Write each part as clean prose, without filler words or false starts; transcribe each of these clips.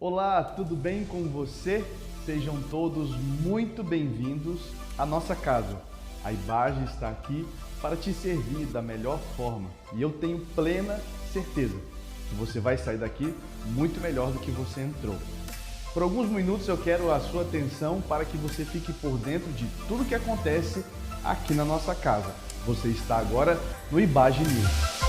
Olá, tudo bem com você? Sejam todos muito bem-vindos à nossa casa. A IBAGE está aqui para te servir da melhor forma e eu tenho plena certeza que você vai sair daqui muito melhor do que você entrou. Por alguns minutos eu quero a sua atenção para que você fique por dentro de tudo que acontece aqui na nossa casa. Você está agora no IBAGE News.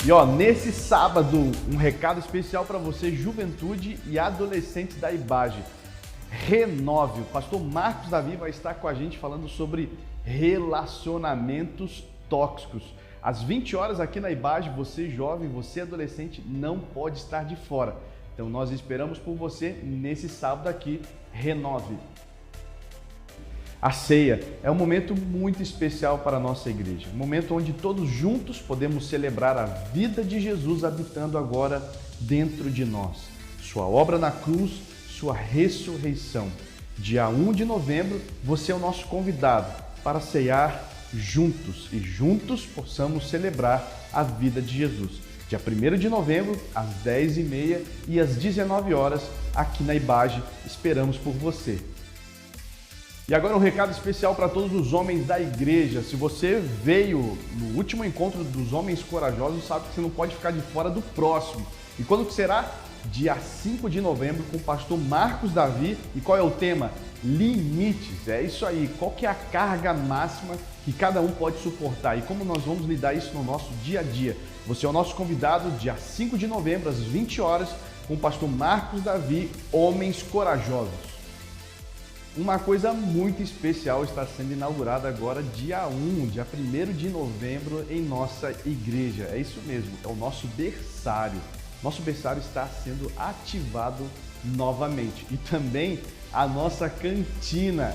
E nesse sábado, um recado especial para você, juventude e adolescentes da IBAGE. Renove. O pastor Marcos Davi vai estar com a gente falando sobre relacionamentos tóxicos. Às 20 horas aqui na IBAGE, você jovem, você adolescente, não pode estar de fora. Então nós esperamos por você nesse sábado aqui, Renove. A ceia é um momento muito especial para a nossa igreja, um momento onde todos juntos podemos celebrar a vida de Jesus habitando agora dentro de nós. Sua obra na cruz, sua ressurreição. Dia 1 de novembro, você é o nosso convidado para ceiar juntos e juntos possamos celebrar a vida de Jesus. Dia 1º de novembro, às 10h30 e às 19 horas, aqui na IBAGE, esperamos por você. E agora um recado especial para todos os homens da igreja. Se você veio no último encontro dos homens corajosos, sabe que você não pode ficar de fora do próximo. E quando que será? Dia 5 de novembro com o pastor Marcos Davi. E qual é o tema? Limites. É isso aí. Qual que é a carga máxima que cada um pode suportar? E como nós vamos lidar isso no nosso dia a dia? Você é o nosso convidado dia 5 de novembro, às 20 horas, com o pastor Marcos Davi, Homens Corajosos. Uma coisa muito especial está sendo inaugurada agora, dia 1 de novembro, em nossa igreja. É isso mesmo, é o nosso berçário. Nosso berçário está sendo ativado novamente. E também a nossa cantina,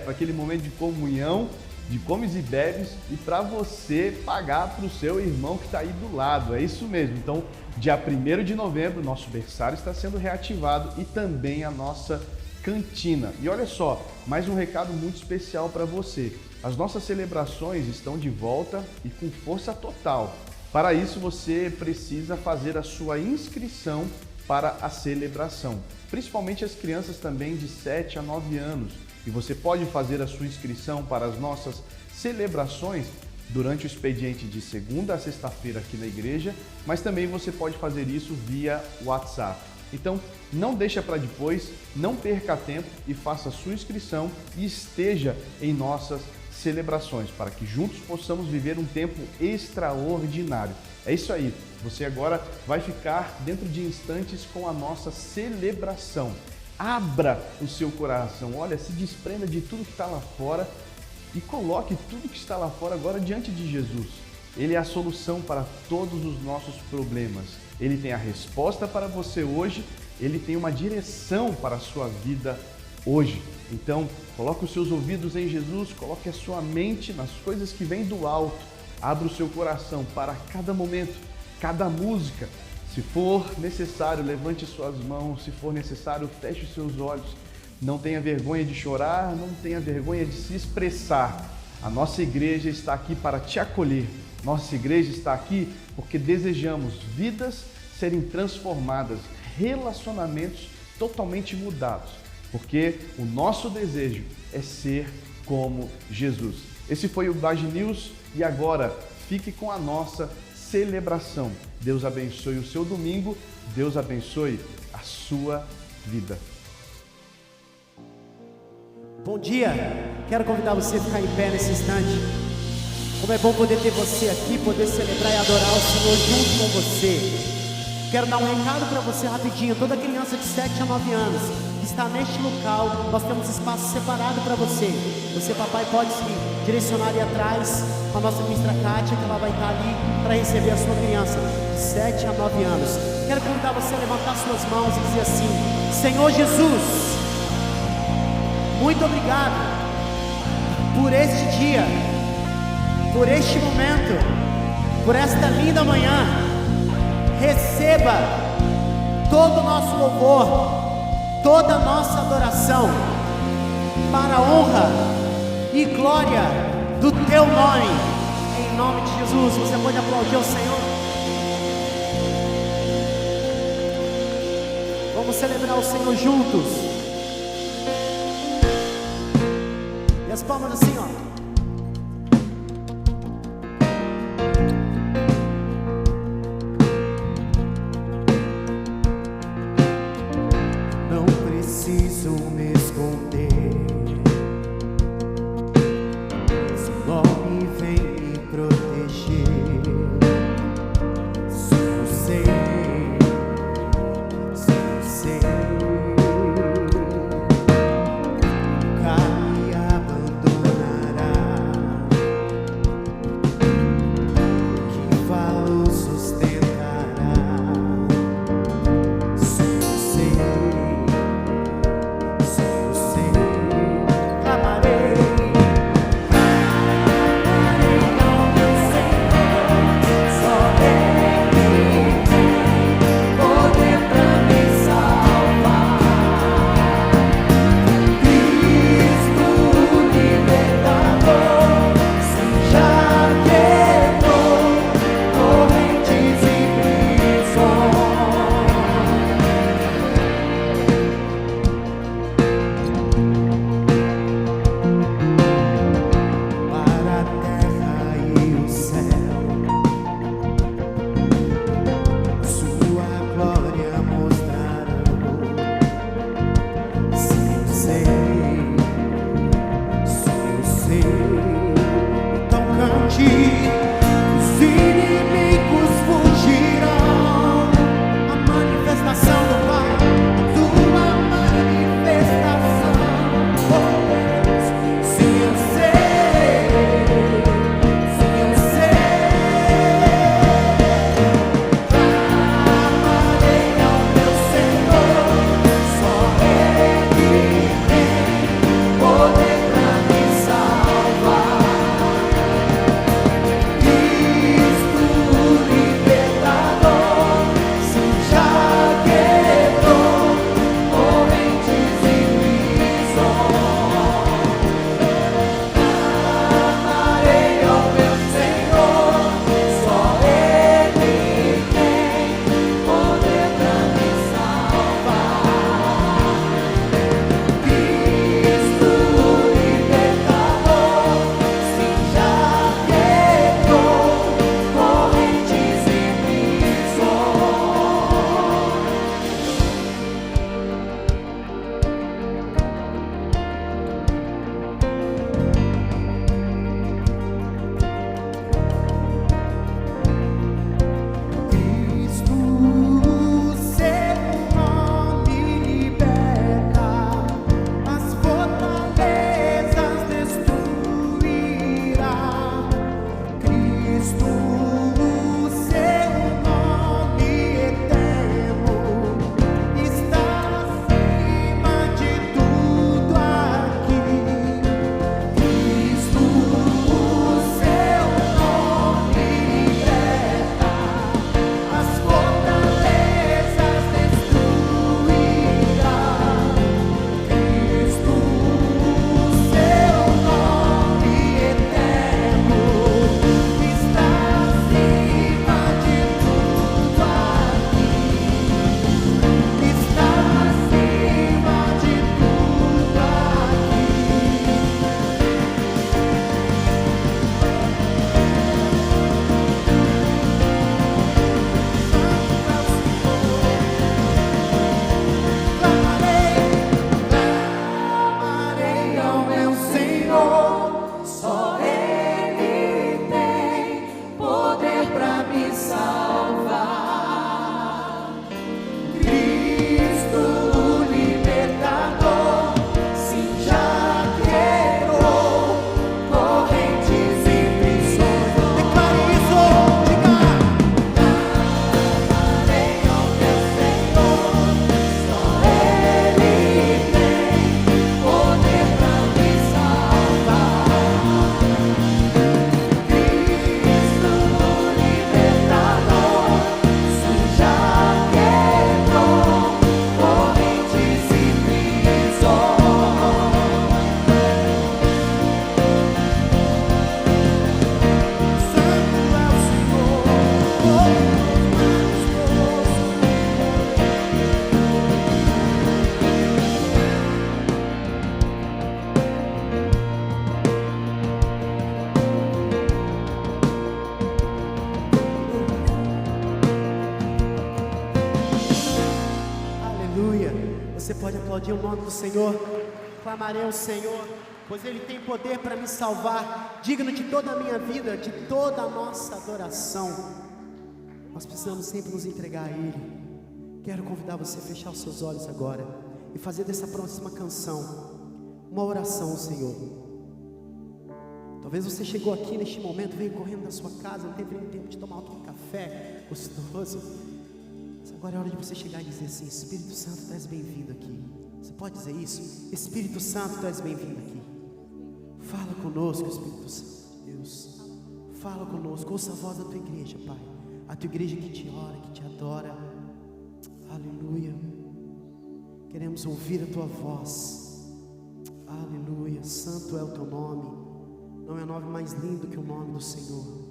para aquele momento de comunhão, de comes e bebes, e para você pagar para o seu irmão que está aí do lado. É isso mesmo. Então, dia 1º de novembro, nosso berçário está sendo reativado e também a nossa cantina. E olha só, mais um recado muito especial para você. As nossas celebrações estão de volta e com força total. Para isso, você precisa fazer a sua inscrição para a celebração, principalmente as crianças também de 7 a 9 anos. E você pode fazer a sua inscrição para as nossas celebrações durante o expediente de segunda a sexta-feira aqui na igreja, mas também você pode fazer isso via WhatsApp. Então, não deixa para depois, não perca tempo e faça a sua inscrição e esteja em nossas celebrações, para que juntos possamos viver um tempo extraordinário. É isso aí, você agora vai ficar dentro de instantes com a nossa celebração. Abra o seu coração, olha, se desprenda de tudo que está lá fora e coloque tudo que está lá fora agora diante de Jesus. Ele é a solução para todos os nossos problemas. Ele tem a resposta para você hoje, ele tem uma direção para a sua vida hoje. Então, coloque os seus ouvidos em Jesus, coloque a sua mente nas coisas que vêm do alto. Abra o seu coração para cada momento, cada música. Se for necessário, levante suas mãos. Se for necessário, feche os seus olhos. Não tenha vergonha de chorar, não tenha vergonha de se expressar. A nossa igreja está aqui para te acolher. Nossa igreja está aqui porque desejamos vidas serem transformadas, relacionamentos totalmente mudados, porque o nosso desejo é ser como Jesus. Esse foi o IBAGE News e agora fique com a nossa celebração. Deus abençoe o seu domingo, Deus abençoe a sua vida. Bom dia, quero convidar você a ficar em pé nesse instante. Como é bom poder ter você aqui, poder celebrar e adorar o Senhor junto com você. Quero dar um recado para você rapidinho. Toda criança de 7 a 9 anos que está neste local, nós temos espaço separado para você. Você, papai, pode se direcionar ali atrás com a nossa ministra Kátia, que ela vai estar ali para receber a sua criança de 7 a 9 anos. Quero convidar você a levantar suas mãos e dizer assim: Senhor Jesus, muito obrigado por este dia, por este momento, por esta linda manhã. Receba todo o nosso louvor, toda a nossa adoração, para a honra e glória do Teu nome, em nome de Jesus. Você pode aplaudir o Senhor? Vamos celebrar o Senhor juntos. E as palmas assim, ó. Não preciso me esconder, seu nome vem me proteger. Sou sei, nunca me abandonará. aplaudir o nome do Senhor. Clamarei ao Senhor, pois Ele tem poder para me salvar, digno de toda a minha vida, de toda a nossa adoração. Nós precisamos sempre nos entregar a Ele. Quero convidar você a fechar os seus olhos agora e fazer dessa próxima canção uma oração ao Senhor. Talvez você chegou aqui neste momento, veio correndo da sua casa, não teve nem tempo de tomar um café gostoso. Mas agora é hora de você chegar e dizer assim: Espírito Santo, tu és bem-vindo aqui. Você pode dizer isso? Espírito Santo, tu és bem-vindo aqui. Fala conosco, Espírito Santo de Deus. Fala conosco, ouça a voz da tua igreja, Pai. A tua igreja que te ora, que te adora. Aleluia. Queremos ouvir a tua voz. Aleluia. Santo é o teu nome. Não é nome mais lindo que o nome do Senhor.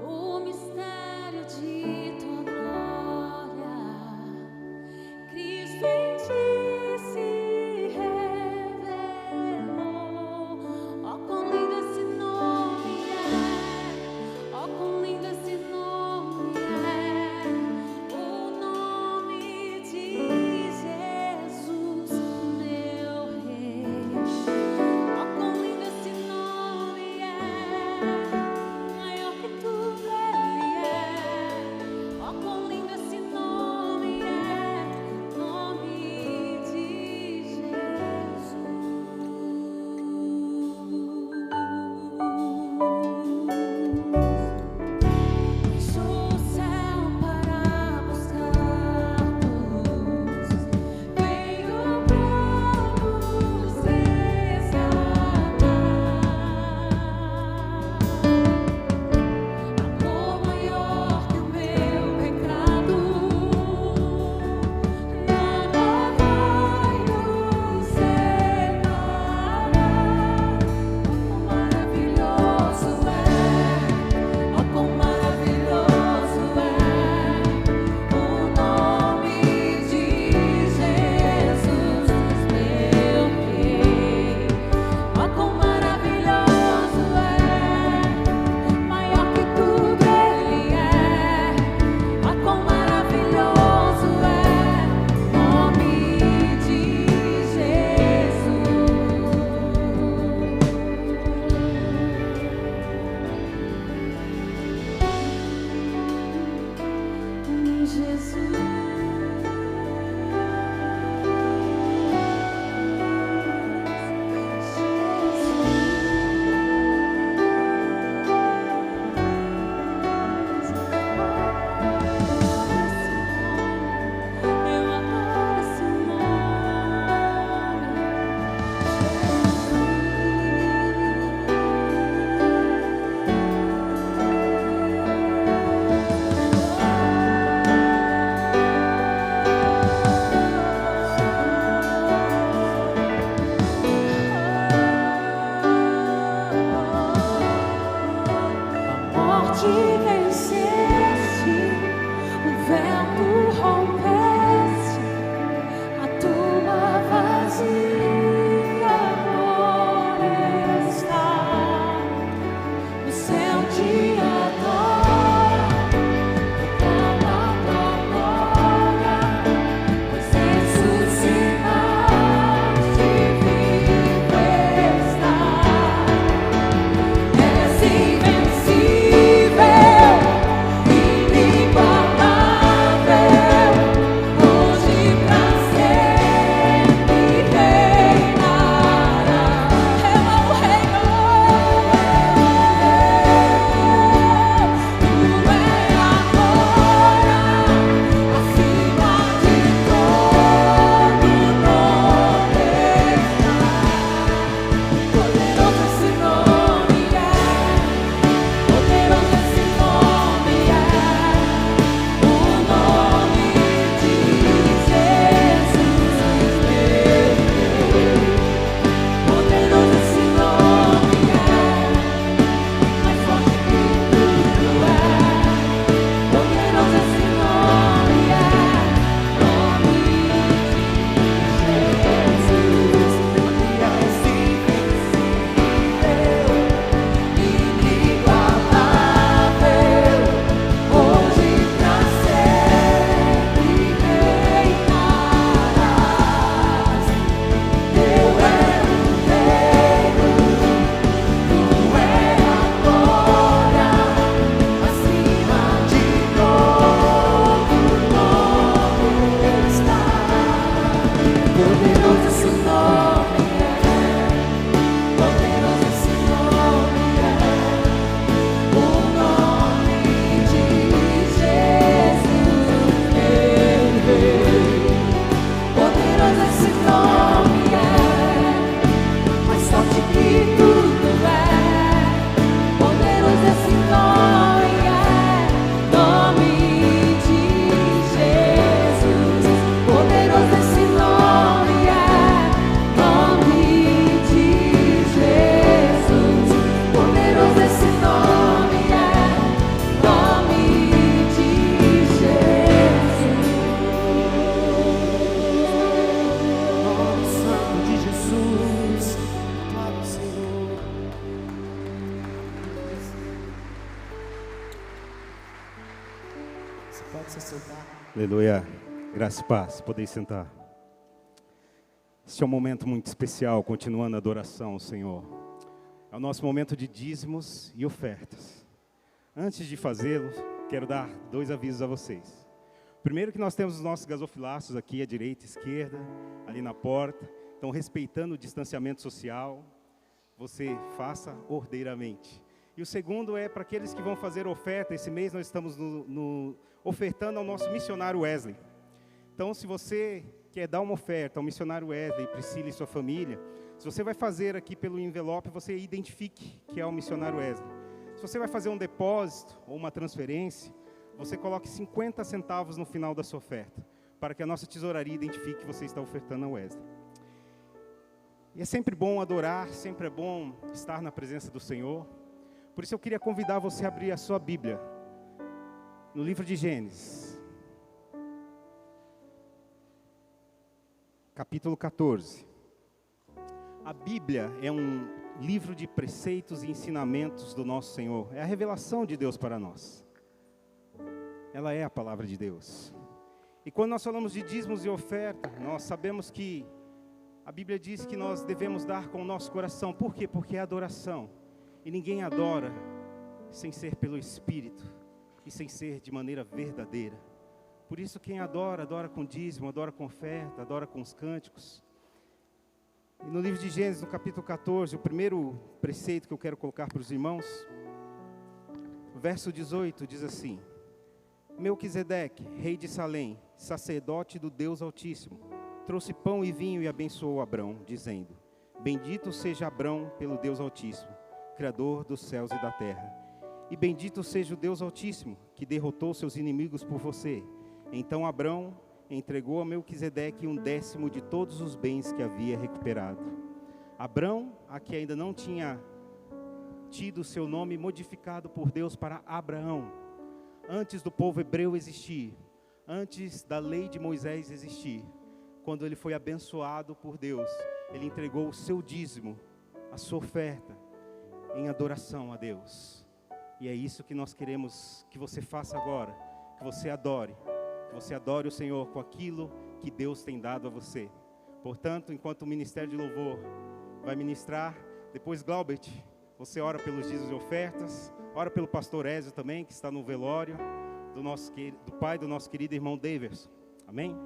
O mistério de tua glória. Pode se sentar. Aleluia. Graça e paz. Podem sentar. Este é um momento muito especial, continuando a adoração ao Senhor. É o nosso momento de dízimos e ofertas. Antes de fazê-lo, quero dar 2 avisos a vocês. Primeiro, que nós temos os nossos gasofilaços aqui à direita e esquerda, ali na porta. Então, respeitando o distanciamento social, você faça ordeiramente. E o segundo é para aqueles que vão fazer oferta. Esse mês nós estamos ofertando ao nosso missionário Wesley. Então, se você quer dar uma oferta ao missionário Wesley, Priscila e sua família, se você vai fazer aqui pelo envelope, você identifique que é o missionário Wesley. Se você vai fazer um depósito ou uma transferência, você coloque 50 centavos no final da sua oferta, para que a nossa tesouraria identifique que você está ofertando a Wesley. E é sempre bom adorar, sempre é bom estar na presença do Senhor. Por isso eu queria convidar você a abrir a sua Bíblia, no livro de Gênesis, capítulo 14. A Bíblia é um livro de preceitos e ensinamentos do nosso Senhor. É a revelação de Deus para nós. Ela é a palavra de Deus. E quando nós falamos de dízimos e oferta, nós sabemos que a Bíblia diz que nós devemos dar com o nosso coração. Por quê? Porque é adoração. E ninguém adora sem ser pelo Espírito e sem ser de maneira verdadeira. Por isso quem adora, adora com dízimo, adora com oferta, adora com os cânticos. E no livro de Gênesis, no capítulo 14, o primeiro preceito que eu quero colocar para os irmãos, o verso 18 diz assim: Melquisedeque, rei de Salém, sacerdote do Deus Altíssimo, trouxe pão e vinho e abençoou Abrão, dizendo: Bendito seja Abrão pelo Deus Altíssimo, Criador dos céus e da terra. E bendito seja o Deus Altíssimo, que derrotou seus inimigos por você. Então Abrão entregou a Melquisedeque 1/10 de todos os bens que havia recuperado. Abrão, a que ainda não tinha tido seu nome modificado por Deus para Abraão, antes do povo hebreu existir, antes da lei de Moisés existir, quando ele foi abençoado por Deus, ele entregou o seu dízimo, a sua oferta, em adoração a Deus. E é isso que nós queremos que você faça agora, que você adore o Senhor com aquilo que Deus tem dado a você. Portanto, enquanto o Ministério de Louvor vai ministrar, depois Glaubert, você ora pelos dízimos e ofertas, ora pelo pastor Ézio também, que está no velório do pai do nosso querido irmão Daverson. Amém?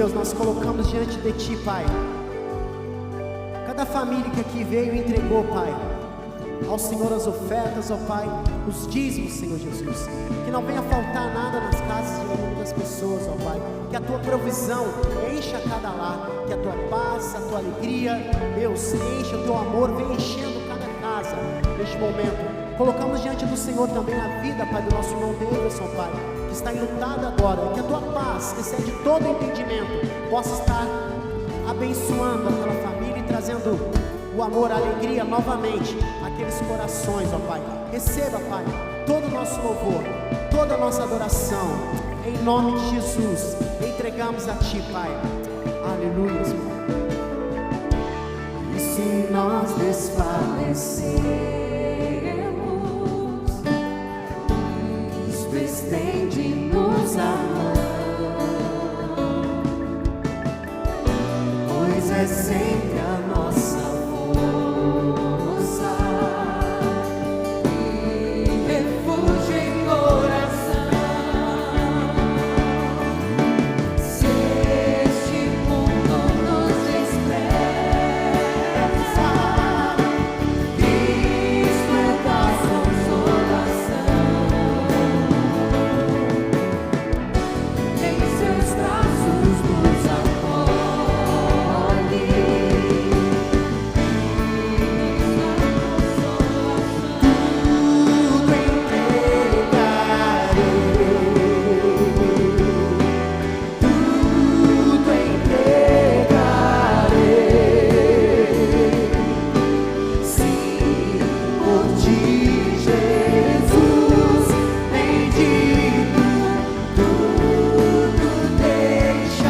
Deus, nós colocamos diante de Ti, Pai, cada família que aqui veio e entregou, Pai, ao Senhor as ofertas, ó Pai, os dízimos, Senhor Jesus, que não venha faltar nada nas casas de nenhuma das pessoas, ó Pai, que a Tua provisão encha cada lar, que a Tua paz, a Tua alegria, Deus, encha o Teu amor, vem enchendo cada casa neste momento. Colocamos diante do Senhor também a vida, Pai, do nosso irmão Davidson, Pai, que está enlutado agora, que a Tua paz, que excede todo entendimento, possa estar abençoando aquela família e trazendo o amor, a alegria novamente àqueles corações, ó Pai. Receba, Pai, todo o nosso louvor, toda a nossa adoração, em nome de Jesus, entregamos a Ti, Pai. Aleluia, Pai. E se nós desfalecermos, Cristo estende-nos a mão, pois é sempre a nossa força e refúgio em coração. Se este mundo nos despreza, Cristo é nossa consolação. Em seus braços nos acolhe. Tudo entregarei, tudo entregarei. Sim, por Ti, Jesus bendito, tudo deixarei.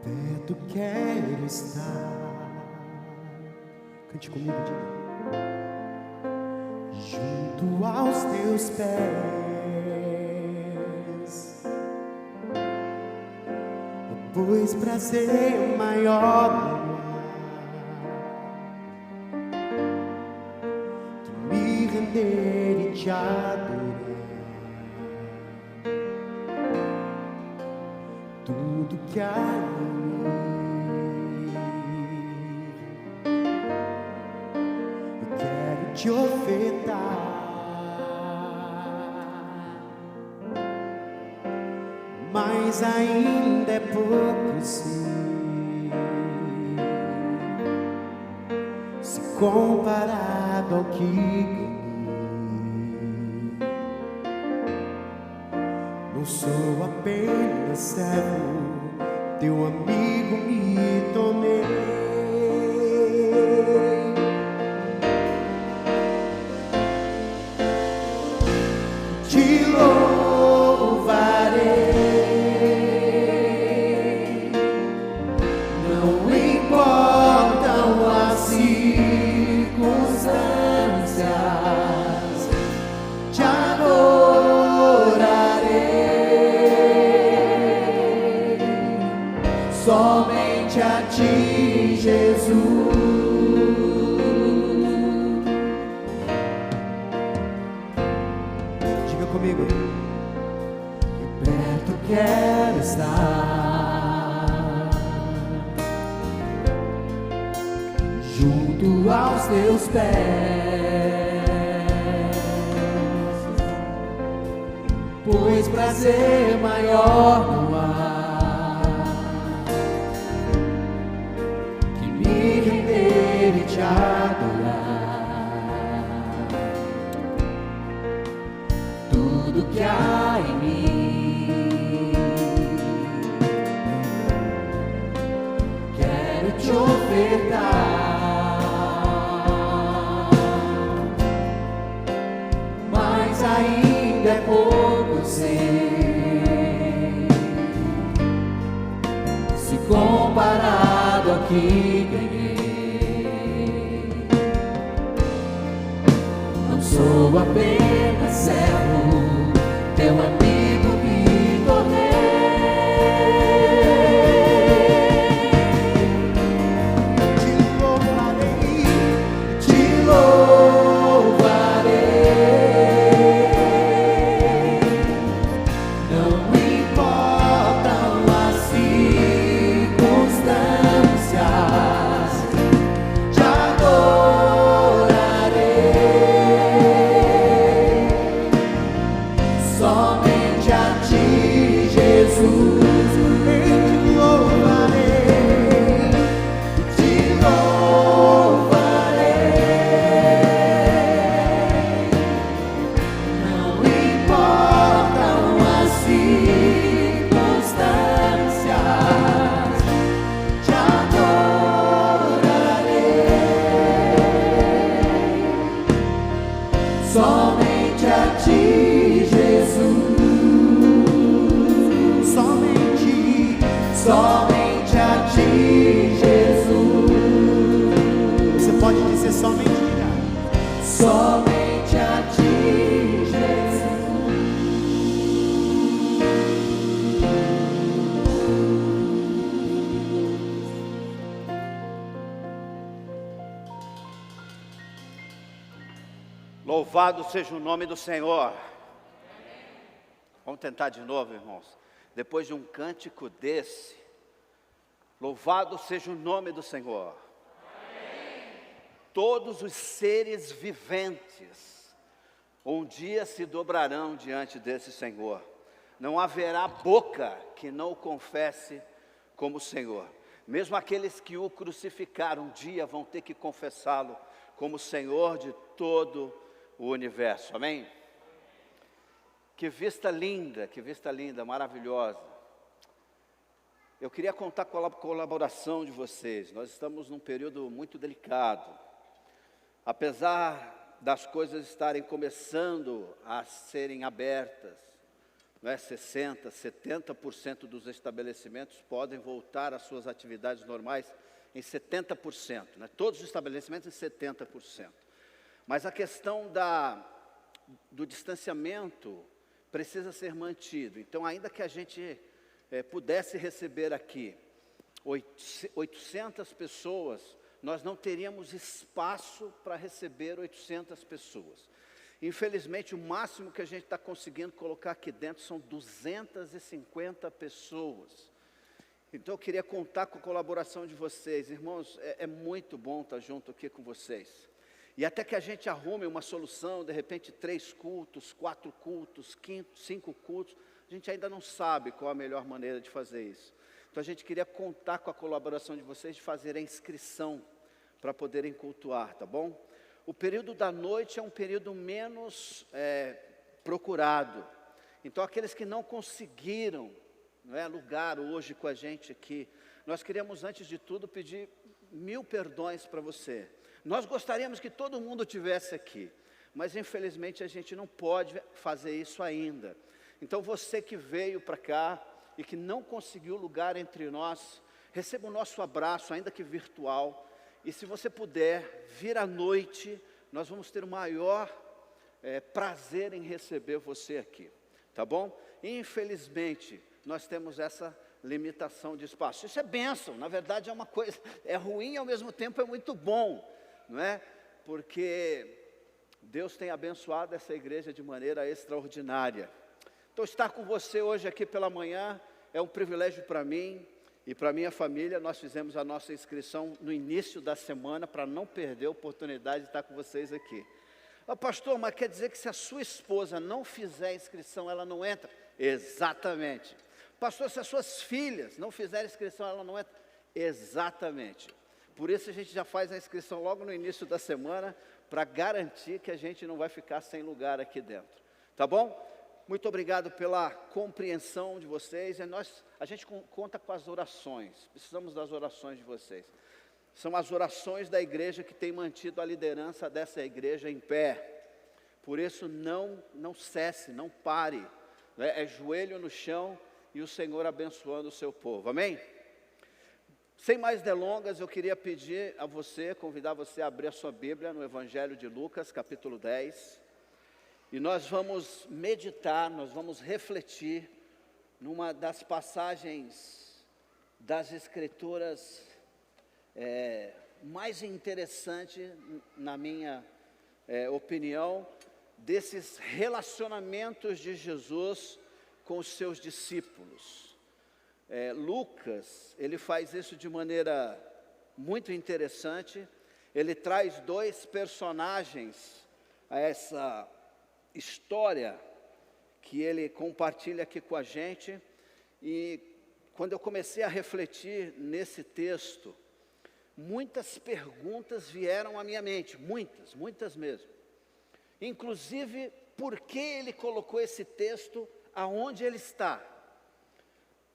Perto quero estar. Cante comigo, diga. Junto aos Teus pés, pois prazer maior não há que me render e Te adorar. Tudo que há em mim, eu quero Te ofertar. Mas ainda é pouco, sim, se comparado ao que ganhei. Não sou apenas servo, Teu amigo me tornei. Te louvarei, não importam as circunstâncias, Te adorarei, somente a Ti, Jesus. Diga comigo. E perto quero estar, junto aos Teus pés, pois prazer maior não há que me render e Te adorar. te ofertar, mas ainda é pouco, eu sei, se comparado ao que ganhei. Não sou apenas servo, teu amigo me tornei. Somente a ti, Jesus. Somente a ti, Jesus. Você pode dizer somente obrigado. Somente a ti, Jesus. Louvado seja o nome do Senhor. Vamos tentar de novo, irmãos. Depois de um cântico desse, louvado seja o nome do Senhor. Todos os seres viventes um dia se dobrarão diante desse Senhor. Não haverá boca que não o confesse como Senhor. Mesmo aqueles que o crucificaram um dia vão ter que confessá-lo como Senhor de todo o universo. Amém? Que vista linda, maravilhosa. Eu queria contar com a colaboração de vocês. Nós estamos num período muito delicado. Apesar das coisas estarem começando a serem abertas, não é? 60%, 70% dos estabelecimentos podem voltar às suas atividades normais em 70%, né? Todos os estabelecimentos em 70%. Mas a questão do distanciamento precisa ser mantido. Então, ainda que a gente pudesse receber aqui 800 pessoas, nós não teríamos espaço para receber 800 pessoas. Infelizmente, o máximo que a gente está conseguindo colocar aqui dentro são 250 pessoas. Então, eu queria contar com a colaboração de vocês. Irmãos, é muito bom estar junto aqui com vocês. E até que a gente arrume uma solução, de repente 3 cultos, 4 cultos, 5 cultos, a gente ainda não sabe qual a melhor maneira de fazer isso. Então a gente queria contar com a colaboração de vocês de fazer a inscrição para poderem cultuar, tá bom? O período da noite é um período menos procurado. Então aqueles que não conseguiram, não é, lugar hoje com a gente aqui, nós queríamos antes de tudo pedir 1000 perdões para você. Nós gostaríamos que todo mundo estivesse aqui, mas infelizmente a gente não pode fazer isso ainda. Então você que veio para cá e que não conseguiu lugar entre nós, receba o nosso abraço, ainda que virtual. E se você puder vir à noite, nós vamos ter o maior prazer em receber você aqui, tá bom? Infelizmente, nós temos essa limitação de espaço. Isso é bênção, na verdade é uma coisa, é ruim e ao mesmo tempo é muito bom, não é? Porque Deus tem abençoado essa igreja de maneira extraordinária. Então estar com você hoje aqui pela manhã é um privilégio para mim e para minha família. Nós fizemos a nossa inscrição no início da semana para não perder a oportunidade de estar com vocês aqui. Pastor, mas quer dizer que se a sua esposa não fizer a inscrição, ela não entra? Exatamente. Pastor, se as suas filhas não fizerem a inscrição, ela não entra? Exatamente. Por isso a gente já faz a inscrição logo no início da semana, para garantir que a gente não vai ficar sem lugar aqui dentro. Tá bom? Muito obrigado pela compreensão de vocês. A gente conta com as orações, precisamos das orações de vocês. são as orações da igreja que têm mantido a liderança dessa igreja em pé. Por isso, não cesse, não pare, né? É joelho no chão e o Senhor abençoando o seu povo, amém? Sem mais delongas, eu queria pedir a você, convidar você a abrir a sua Bíblia no Evangelho de Lucas, capítulo 10. E nós vamos meditar, nós vamos refletir numa das passagens das Escrituras mais interessante, na minha opinião, desses relacionamentos de Jesus com os seus discípulos. Lucas, ele faz isso de maneira muito interessante. Ele traz dois personagens a essa história que ele compartilha aqui com a gente. E quando eu comecei a refletir nesse texto, muitas perguntas vieram à minha mente, muitas mesmo. Inclusive, por que ele colocou esse texto aonde ele está?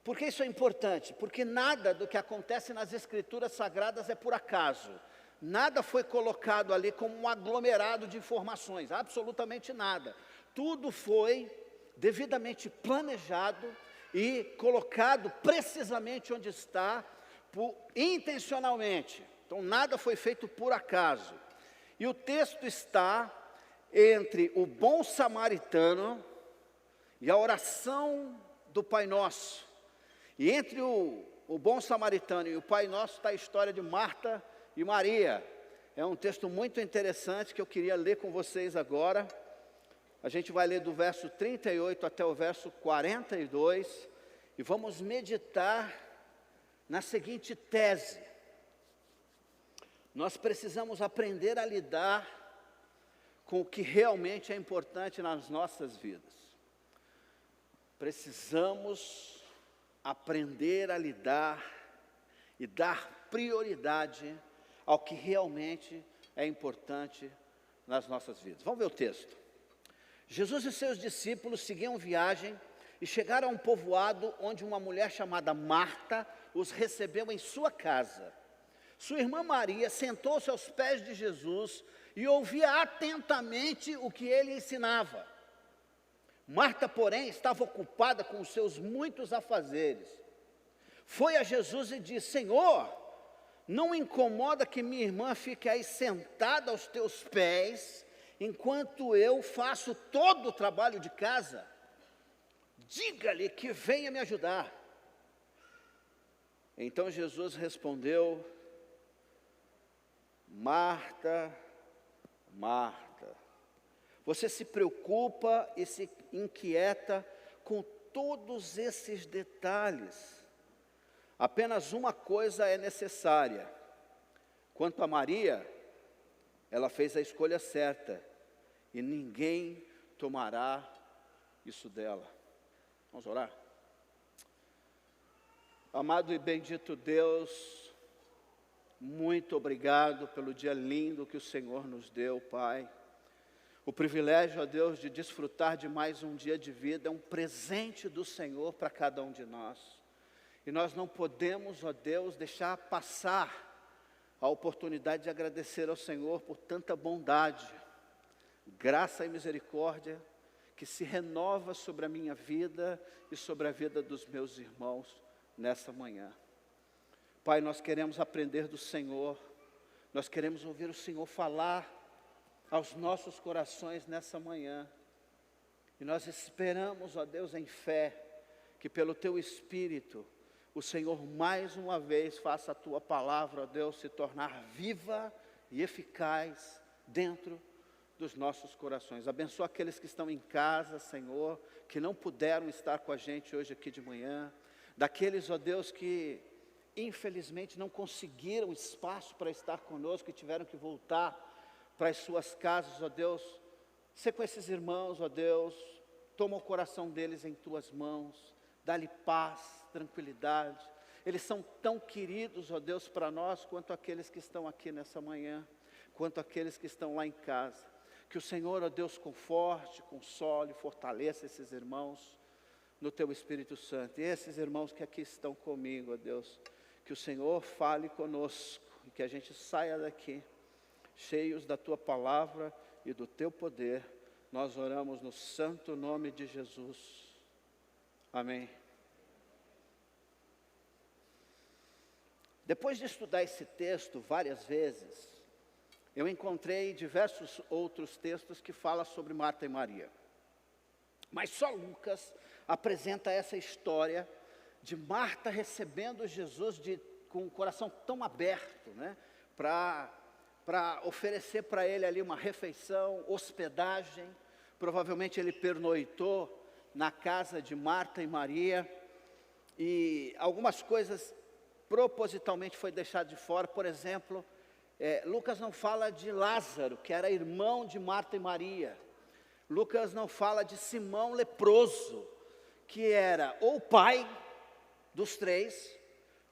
Por que isso é importante? Porque nada do que acontece nas Escrituras Sagradas é por acaso. Nada foi colocado ali como um aglomerado de informações, absolutamente nada. Tudo foi devidamente planejado e colocado precisamente onde está, intencionalmente. Então nada foi feito por acaso. E o texto está entre o bom samaritano e a oração do Pai Nosso. E entre o bom samaritano e o Pai Nosso está a história de Marta e Maria. É um texto muito interessante que eu queria ler com vocês agora. A gente vai ler do verso 38 até o verso 42 e vamos meditar na seguinte tese: nós precisamos aprender a lidar com o que realmente é importante nas nossas vidas. Precisamos aprender a lidar e dar prioridade ao que realmente é importante nas nossas vidas. Vamos ver o texto. Jesus e seus discípulos seguiam viagem e chegaram a um povoado onde uma mulher chamada Marta os recebeu em sua casa. Sua irmã Maria sentou-se aos pés de Jesus e ouvia atentamente o que ele ensinava. Marta, porém, estava ocupada com os seus muitos afazeres. Foi a Jesus e disse: Senhor, não incomoda que minha irmã fique aí sentada aos teus pés, enquanto eu faço todo o trabalho de casa? Diga-lhe que venha me ajudar. Então Jesus respondeu: Marta, Marta, você se preocupa e se inquieta com todos esses detalhes. Apenas uma coisa é necessária. Quanto a Maria, ela fez a escolha certa e ninguém tomará isso dela. Vamos orar? Amado e bendito Deus, muito obrigado pelo dia lindo que o Senhor nos deu, Pai. O privilégio, ó Deus, de desfrutar de mais um dia de vida é um presente do Senhor para cada um de nós. E nós não podemos, ó Deus, deixar passar a oportunidade de agradecer ao Senhor por tanta bondade, graça e misericórdia que se renova sobre a minha vida e sobre a vida dos meus irmãos nessa manhã. Pai, nós queremos aprender do Senhor, nós queremos ouvir o Senhor falar aos nossos corações nessa manhã. E nós esperamos, ó Deus, em fé, que pelo Teu Espírito, o Senhor mais uma vez faça a Tua palavra, ó Deus, se tornar viva e eficaz dentro dos nossos corações. Abençoa aqueles que estão em casa, Senhor, que não puderam estar com a gente hoje aqui de manhã. Daqueles, ó Deus, que infelizmente não conseguiram espaço para estar conosco, que tiveram que voltar para as suas casas, ó Deus. Sê com esses irmãos, ó Deus, toma o coração deles em Tuas mãos, dá-lhe paz, tranquilidade. Eles são tão queridos, ó Deus, para nós, quanto aqueles que estão aqui nessa manhã, quanto aqueles que estão lá em casa. Que o Senhor, ó Deus, conforte, console, fortaleça esses irmãos no Teu Espírito Santo. E esses irmãos que aqui estão comigo, ó Deus, que o Senhor fale conosco e que a gente saia daqui cheios da Tua palavra e do Teu poder. Nós oramos no santo nome de Jesus. Amém. Depois de estudar esse texto várias vezes, eu encontrei diversos outros textos que falam sobre Marta e Maria. Mas só Lucas apresenta essa história de Marta recebendo Jesus com o coração tão aberto, né, para oferecer para ele ali uma refeição, hospedagem. Provavelmente ele pernoitou na casa de Marta e Maria, e algumas coisas propositalmente foi deixado de fora. Por exemplo, Lucas não fala de Lázaro, que era irmão de Marta e Maria. Lucas não fala de Simão leproso, que era ou pai dos três,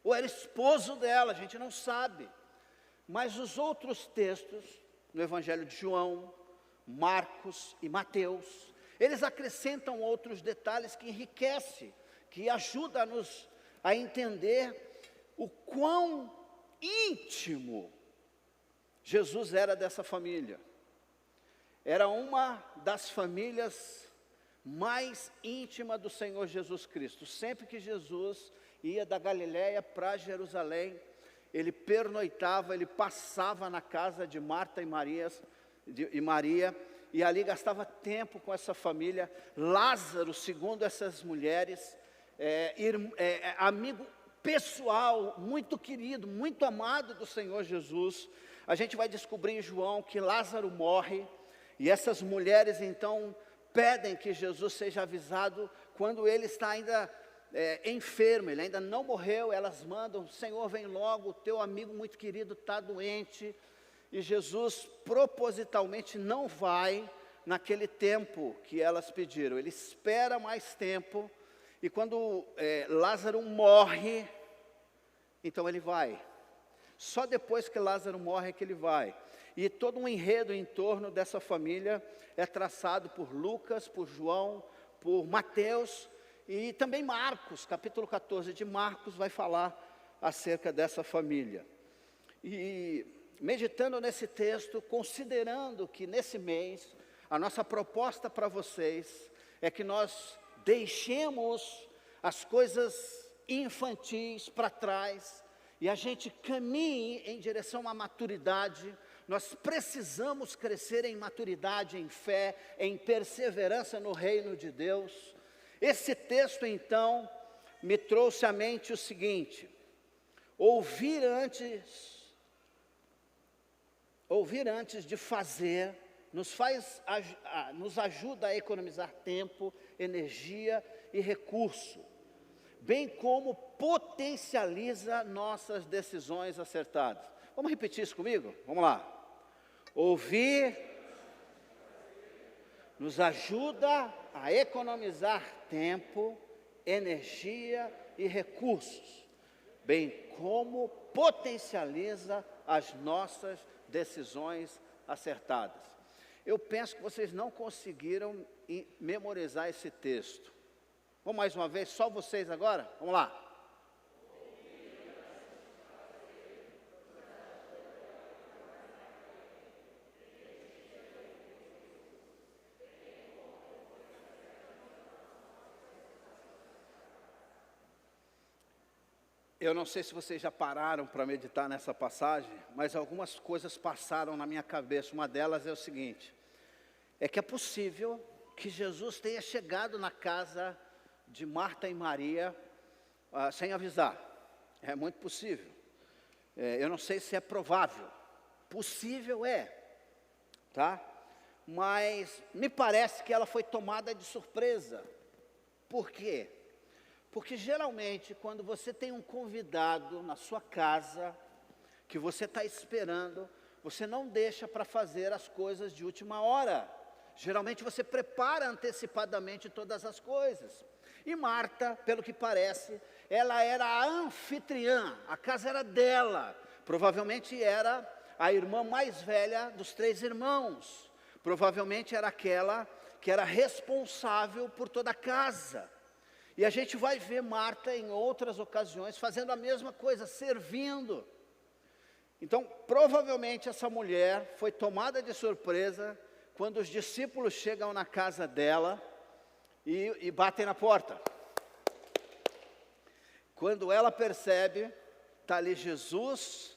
ou era esposo dela, a gente não sabe. Mas os outros textos, no Evangelho de João, Marcos e Mateus, eles acrescentam outros detalhes que enriquecem, que ajudam-nos a entender o quão íntimo Jesus era dessa família. Era uma das famílias mais íntimas do Senhor Jesus Cristo. Sempre que Jesus ia da Galiléia para Jerusalém, ele pernoitava, ele passava na casa de Marta e Maria, e ali gastava tempo com essa família. Lázaro, segundo essas mulheres, amigo pessoal, muito querido, muito amado do Senhor Jesus. A gente vai descobrir em João que Lázaro morre, e essas mulheres então pedem que Jesus seja avisado quando ele está ainda enfermo, ele ainda não morreu. Elas mandam: Senhor, vem logo, o teu amigo muito querido está doente. E Jesus propositalmente não vai naquele tempo que elas pediram, ele espera mais tempo, e quando Lázaro morre, então ele vai. Só depois que Lázaro morre é que ele vai. E todo um enredo em torno dessa família é traçado por Lucas, por João, por Mateus e também Marcos. Capítulo 14 de Marcos vai falar acerca dessa família. E meditando nesse texto, considerando que nesse mês, a nossa proposta para vocês é que nós deixemos as coisas infantis para trás e a gente caminhe em direção à maturidade. Nós precisamos crescer em maturidade, em fé, em perseverança no reino de Deus. Esse texto, então, me trouxe à mente o seguinte: ouvir antes de fazer, nos ajuda a economizar tempo, energia e recurso, bem como potencializa nossas decisões acertadas. Vamos repetir isso comigo? Vamos lá. Ouvir nos ajuda a economizar tempo, energia e recursos, bem como potencializa as nossas decisões acertadas. Eu penso que vocês não conseguiram memorizar esse texto. Vamos mais uma vez, só vocês agora? Vamos lá. Eu não sei se vocês já pararam para meditar nessa passagem, mas algumas coisas passaram na minha cabeça. Uma delas é o seguinte: é que é possível que Jesus tenha chegado na casa de Marta e Maria sem avisar. É muito possível. Eu não sei se é provável. Possível é, tá? Mas me parece que ela foi tomada de surpresa. Por quê? Porque geralmente, quando você tem um convidado na sua casa, que você está esperando, você não deixa para fazer as coisas de última hora. Geralmente você prepara antecipadamente todas as coisas. E Marta, pelo que parece, ela era a anfitriã, a casa era dela. Provavelmente era a irmã mais velha dos 3 irmãos. Provavelmente era aquela que era responsável por toda a casa. E a gente vai ver Marta em outras ocasiões fazendo a mesma coisa, servindo. Então, provavelmente essa mulher foi tomada de surpresa quando os discípulos chegam na casa dela e batem na porta. Quando ela percebe, está ali Jesus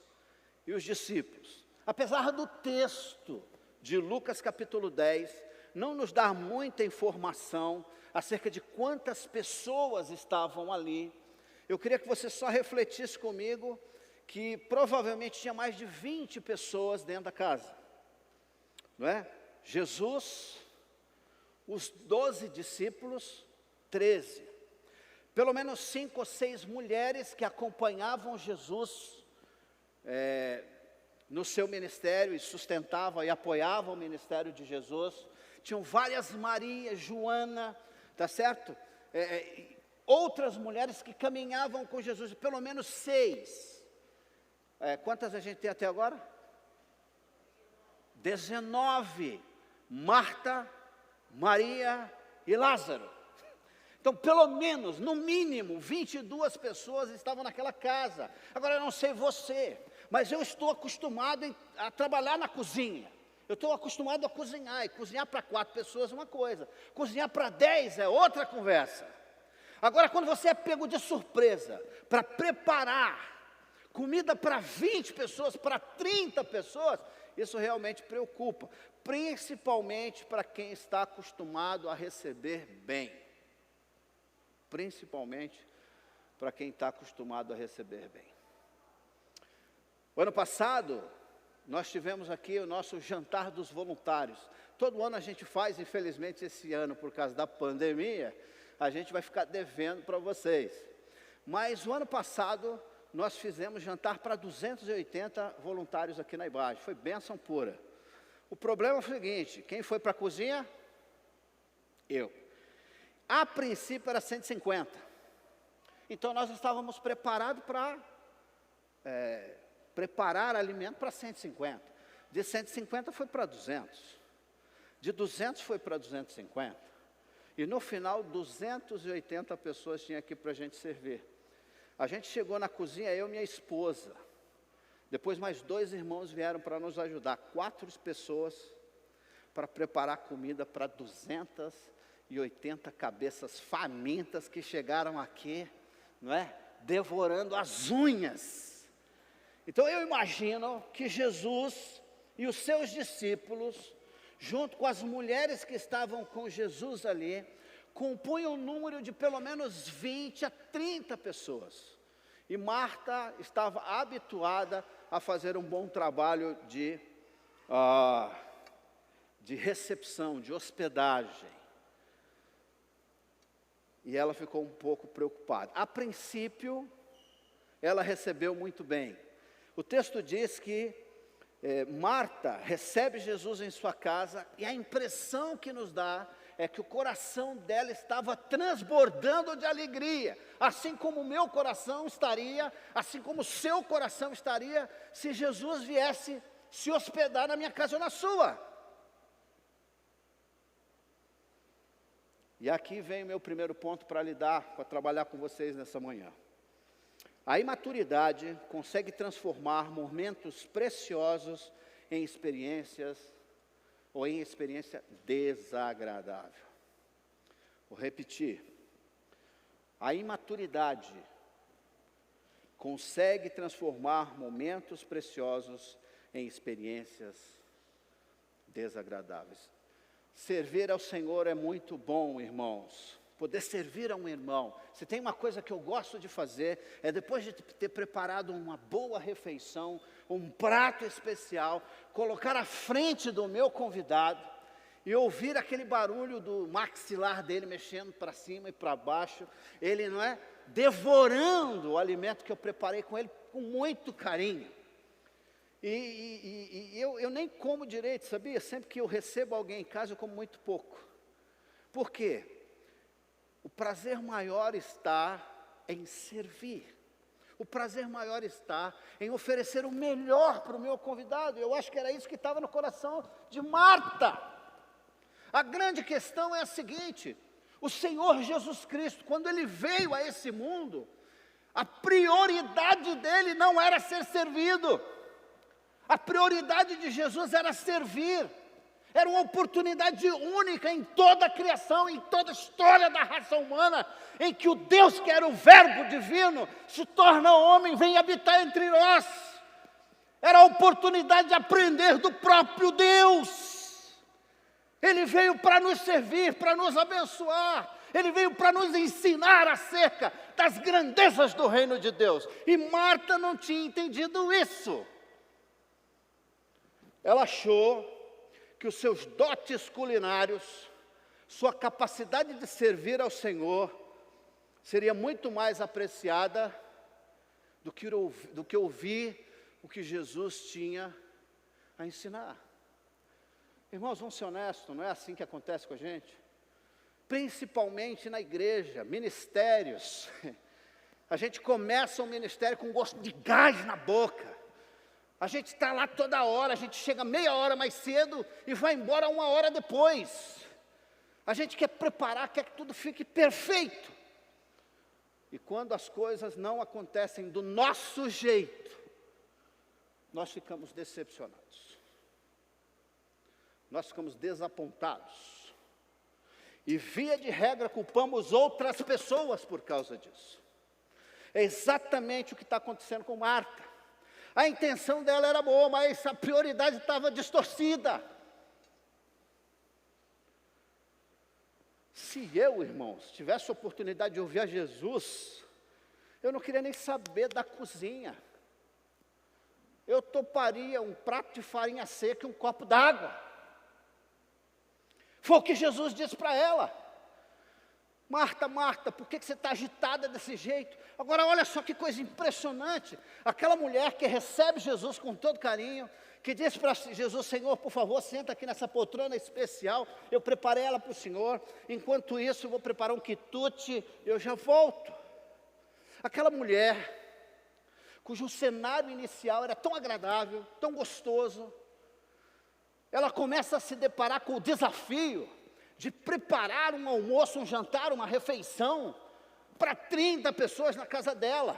e os discípulos. Apesar do texto de Lucas capítulo 10, não nos dar muita informação acerca de quantas pessoas estavam ali, eu queria que você só refletisse comigo que provavelmente tinha mais de 20 pessoas dentro da casa, não é? Jesus, os 12 discípulos, 13. Pelo menos 5 ou 6 mulheres que acompanhavam Jesus no seu ministério e sustentavam e apoiavam o ministério de Jesus. Tinham várias Marias, Joana, tá certo? Outras mulheres que caminhavam com Jesus, pelo menos 6. Quantas a gente tem até agora? 19. Marta, Maria e Lázaro. Então, pelo menos, no mínimo, 22 pessoas estavam naquela casa. Agora, eu não sei você, mas eu estou acostumado a trabalhar na cozinha. Eu estou acostumado a cozinhar, e cozinhar para 4 pessoas é uma coisa, cozinhar para 10 é outra conversa. Agora, quando você é pego de surpresa para preparar comida para 20 pessoas, para 30 pessoas, isso realmente preocupa, principalmente para quem está acostumado a receber bem. Principalmente para quem está acostumado a receber bem. O ano passado, nós tivemos aqui o nosso jantar dos voluntários. Todo ano a gente faz, infelizmente esse ano, por causa da pandemia, a gente vai ficar devendo para vocês. Mas o ano passado, nós fizemos jantar para 280 voluntários aqui na IBAGE. Foi bênção pura. O problema foi o seguinte: quem foi para a cozinha? Eu. A princípio era 150. Então nós estávamos preparados para preparar alimento para 150. De 150 foi para 200. De 200 foi para 250. E no final, 280 pessoas tinha aqui para a gente servir. A gente chegou na cozinha, eu e minha esposa. Depois mais 2 irmãos vieram para nos ajudar. 4 pessoas para preparar comida para 280 cabeças famintas que chegaram aqui, não é? Devorando as unhas. Então eu imagino que Jesus e os seus discípulos, junto com as mulheres que estavam com Jesus ali, compunham um número de pelo menos 20 a 30 pessoas. E Marta estava habituada a fazer um bom trabalho de recepção, de hospedagem. E ela ficou um pouco preocupada. A princípio, ela recebeu muito bem. O texto diz que Marta recebe Jesus em sua casa e a impressão que nos dá é que o coração dela estava transbordando de alegria, assim como o meu coração estaria, assim como o seu coração estaria, se Jesus viesse se hospedar na minha casa ou na sua. E aqui vem o meu primeiro ponto para trabalhar com vocês nessa manhã. A imaturidade consegue transformar momentos preciosos em experiência desagradável. Vou repetir. A imaturidade consegue transformar momentos preciosos em experiências desagradáveis. Servir ao Senhor é muito bom, irmãos. Poder servir a um irmão. Se tem uma coisa que eu gosto de fazer, é depois de ter preparado uma boa refeição, um prato especial, colocar à frente do meu convidado e ouvir aquele barulho do maxilar dele mexendo para cima e para baixo, ele não é devorando o alimento que eu preparei com ele com muito carinho. E eu nem como direito, sabia? Sempre que eu recebo alguém em casa, eu como muito pouco. Por quê? O prazer maior está em servir. O prazer maior está em oferecer o melhor para o meu convidado. Eu acho que era isso que estava no coração de Marta. A grande questão é a seguinte: o Senhor Jesus Cristo, quando Ele veio a esse mundo, a prioridade dele não era ser servido. A prioridade de Jesus era servir. Era uma oportunidade única em toda a criação, em toda a história da raça humana, em que o Deus que era o Verbo divino se torna homem, vem habitar entre nós. Era a oportunidade de aprender do próprio Deus. Ele veio para nos servir, para nos abençoar. Ele veio para nos ensinar acerca das grandezas do reino de Deus. E Marta não tinha entendido isso. Ela achou que os seus dotes culinários, sua capacidade de servir ao Senhor, seria muito mais apreciada do que ouvir o que Jesus tinha a ensinar. Irmãos, vamos ser honestos, não é assim que acontece com a gente? Principalmente na igreja, ministérios. A gente começa um ministério com gosto de gás na boca. A gente está lá toda hora, a gente chega meia hora mais cedo e vai embora 1 hora depois. A gente quer preparar, quer que tudo fique perfeito. E quando as coisas não acontecem do nosso jeito, nós ficamos decepcionados. Nós ficamos desapontados. E via de regra culpamos outras pessoas por causa disso. É exatamente o que está acontecendo com Marta. A intenção dela era boa, mas a prioridade estava distorcida. Se eu, irmãos, tivesse a oportunidade de ouvir a Jesus, eu não queria nem saber da cozinha. Eu toparia um prato de farinha seca e um copo d'água. Foi o que Jesus disse para ela. Marta, Marta, por que você está agitada desse jeito? Agora olha só que coisa impressionante. Aquela mulher que recebe Jesus com todo carinho, que diz para Jesus: Senhor, por favor, senta aqui nessa poltrona especial, eu preparei ela para o Senhor, enquanto isso eu vou preparar um quitute, eu já volto. Aquela mulher, cujo cenário inicial era tão agradável, tão gostoso, ela começa a se deparar com o desafio de preparar um almoço, um jantar, uma refeição para 30 pessoas na casa dela.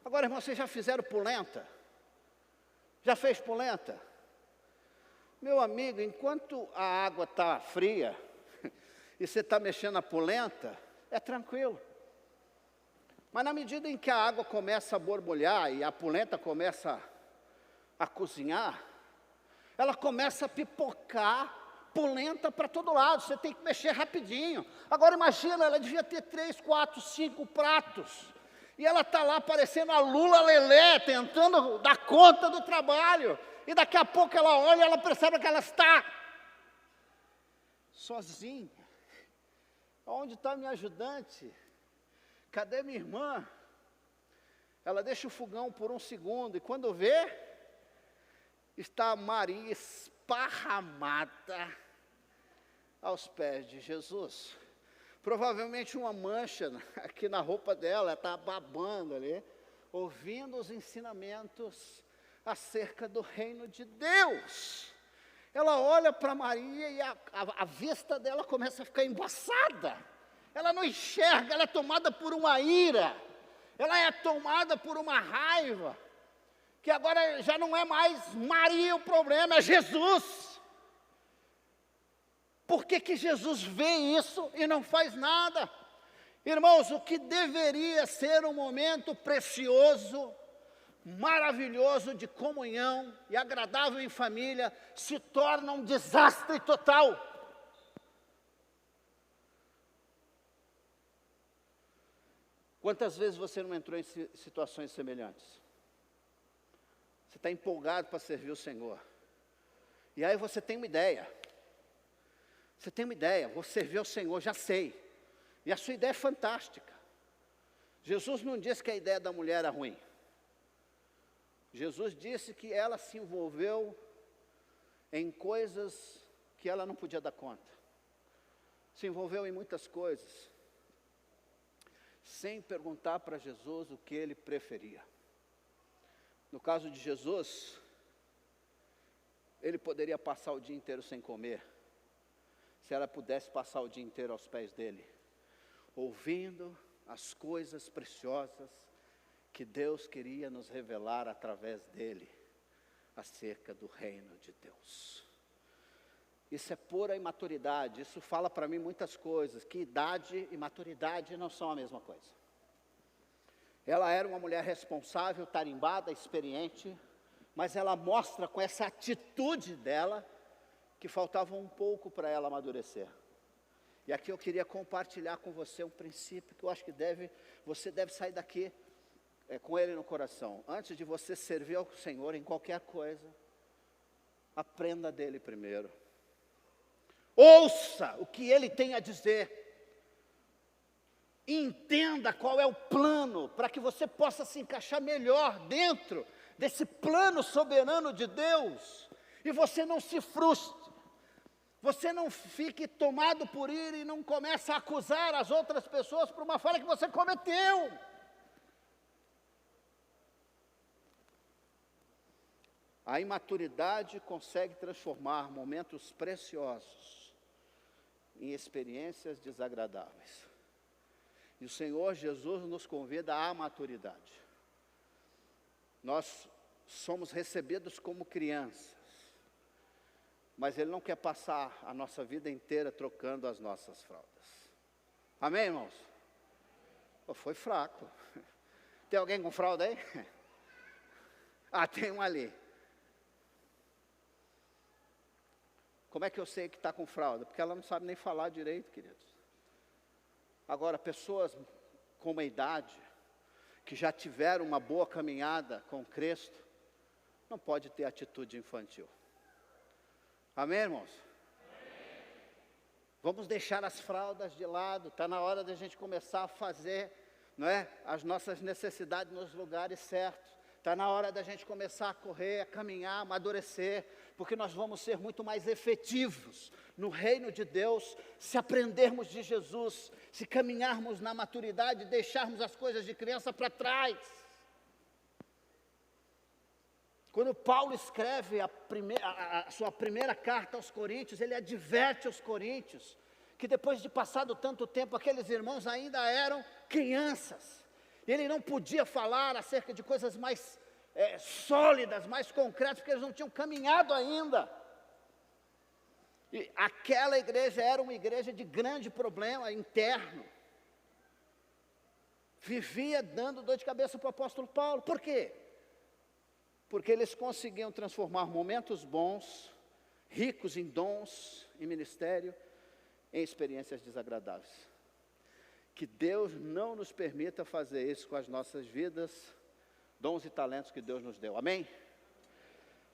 Agora, irmão, vocês já fizeram polenta? Já fez polenta? Meu amigo, enquanto a água está fria e você está mexendo na polenta, é tranquilo. Mas na medida em que a água começa a borbulhar e a polenta começa a cozinhar, ela começa a pipocar polenta para todo lado, você tem que mexer rapidinho. Agora imagina, ela devia ter 3, 4, 5 pratos, e ela está lá parecendo a Lula Lelé, tentando dar conta do trabalho, e daqui a pouco ela olha e ela percebe que ela está sozinha. Onde está minha ajudante? Cadê minha irmã? Ela deixa o fogão por 1 segundo, e quando vê, está Maria esparramada aos pés de Jesus. Provavelmente uma mancha aqui na roupa dela, ela está babando ali, ouvindo os ensinamentos acerca do reino de Deus. Ela olha para Maria e a vista dela começa a ficar embaçada. Ela não enxerga, ela é tomada por uma ira, ela é tomada por uma raiva, que agora já não é mais Maria o problema, é Jesus. Por que Jesus vê isso e não faz nada? Irmãos, o que deveria ser um momento precioso, maravilhoso de comunhão e agradável em família, se torna um desastre total. Quantas vezes você não entrou em situações semelhantes? Você está empolgado para servir o Senhor. E aí você tem uma ideia. Você tem uma ideia, vou servir ao Senhor, já sei. E a sua ideia é fantástica. Jesus não disse que a ideia da mulher era ruim. Jesus disse que ela se envolveu em coisas que ela não podia dar conta. Se envolveu em muitas coisas, sem perguntar para Jesus o que ele preferia. No caso de Jesus, ele poderia passar o dia inteiro sem comer, se ela pudesse passar o dia inteiro aos pés dele, ouvindo as coisas preciosas que Deus queria nos revelar através dele, acerca do reino de Deus. Isso é pura imaturidade, isso fala para mim muitas coisas, que idade e maturidade não são a mesma coisa. Ela era uma mulher responsável, tarimbada, experiente, mas ela mostra com essa atitude dela que faltava um pouco para ela amadurecer. E aqui eu queria compartilhar com você um princípio que eu acho que você deve sair daqui com ele no coração. Antes de você servir ao Senhor em qualquer coisa, aprenda dele primeiro. Ouça o que ele tem a dizer. Entenda qual é o plano, para que você possa se encaixar melhor dentro desse plano soberano de Deus. E você não se frustre. Você não fique tomado por ira e não comece a acusar as outras pessoas por uma falha que você cometeu. A imaturidade consegue transformar momentos preciosos em experiências desagradáveis. E o Senhor Jesus nos convida à maturidade. Nós somos recebidos como crianças, mas Ele não quer passar a nossa vida inteira trocando as nossas fraldas. Amém, irmãos? Foi fraco. Tem alguém com fralda aí? Tem um ali. Como é que eu sei que está com fralda? Porque ela não sabe nem falar direito, queridos. Agora, pessoas com uma idade, que já tiveram uma boa caminhada com Cristo, não pode ter atitude infantil. Amém, irmãos? Amém. Vamos deixar as fraldas de lado, está na hora da gente começar a fazer, não é, as nossas necessidades nos lugares certos. Está na hora da gente começar a correr, a caminhar, a amadurecer, porque nós vamos ser muito mais efetivos no reino de Deus, se aprendermos de Jesus, se caminharmos na maturidade, deixarmos as coisas de criança para trás. Quando Paulo escreve a sua primeira carta aos Coríntios, ele adverte aos Coríntios, que depois de passado tanto tempo, aqueles irmãos ainda eram crianças. Ele não podia falar acerca de coisas mais sólidas, mais concretas, porque eles não tinham caminhado ainda. E aquela igreja era uma igreja de grande problema interno. Vivia dando dor de cabeça para o apóstolo Paulo. Por quê? Porque eles conseguiam transformar momentos bons, ricos em dons e ministério, em experiências desagradáveis. Que Deus não nos permita fazer isso com as nossas vidas, dons e talentos que Deus nos deu. Amém?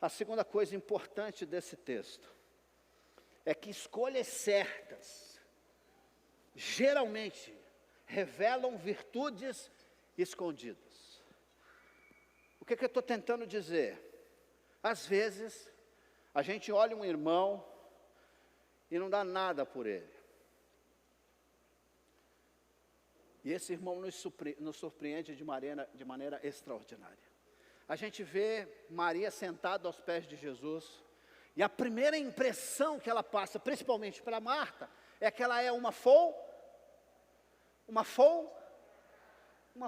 A segunda coisa importante desse texto é que escolhas certas geralmente revelam virtudes escondidas. O que eu estou tentando dizer? Às vezes, a gente olha um irmão e não dá nada por ele. E esse irmão nos surpreende de maneira extraordinária. A gente vê Maria sentada aos pés de Jesus, e a primeira impressão que ela passa, principalmente para Marta, é que ela é uma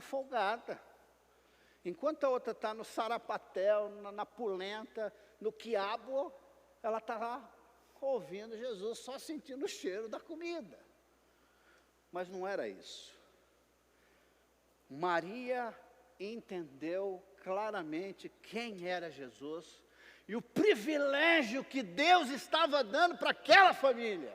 folgada. Enquanto a outra está no sarapatel, na pulenta, no quiabo, ela está lá ouvindo Jesus, só sentindo o cheiro da comida. Mas não era isso. Maria entendeu claramente quem era Jesus e o privilégio que Deus estava dando para aquela família,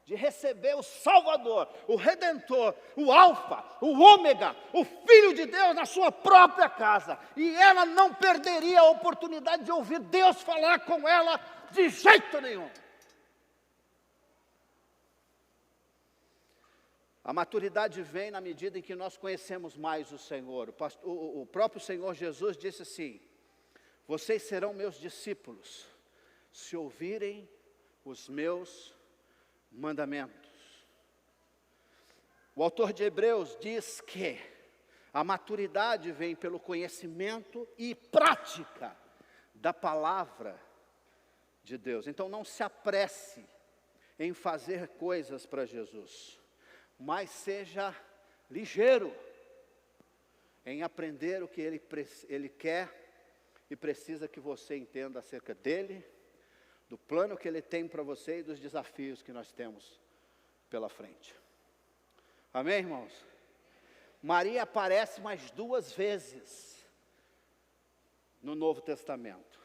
de receber o Salvador, o Redentor, o Alfa, o Ômega, o Filho de Deus na sua própria casa. E ela não perderia a oportunidade de ouvir Deus falar com ela de jeito nenhum. A maturidade vem na medida em que nós conhecemos mais o Senhor. O próprio Senhor Jesus disse assim: vocês serão meus discípulos, se ouvirem os meus mandamentos. O autor de Hebreus diz que a maturidade vem pelo conhecimento e prática da palavra de Deus. Então não se apresse em fazer coisas para Jesus, mas seja ligeiro em aprender o que Ele quer e precisa que você entenda acerca dele, do plano que ele tem para você e dos desafios que nós temos pela frente. Amém, irmãos? Maria aparece mais 2 vezes no Novo Testamento.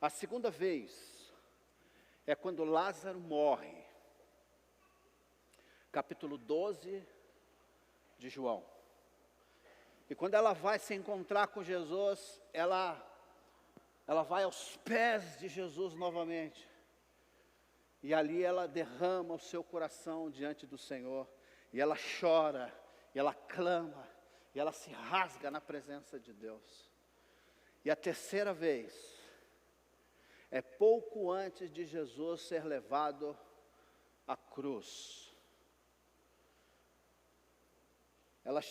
A segunda vez é quando Lázaro morre. Capítulo 12 de João. E quando ela vai se encontrar com Jesus, ela vai aos pés de Jesus novamente. E ali ela derrama o seu coração diante do Senhor. E ela chora, e ela clama, e ela se rasga na presença de Deus. E a terceira vez é pouco antes de Jesus ser levado à cruz.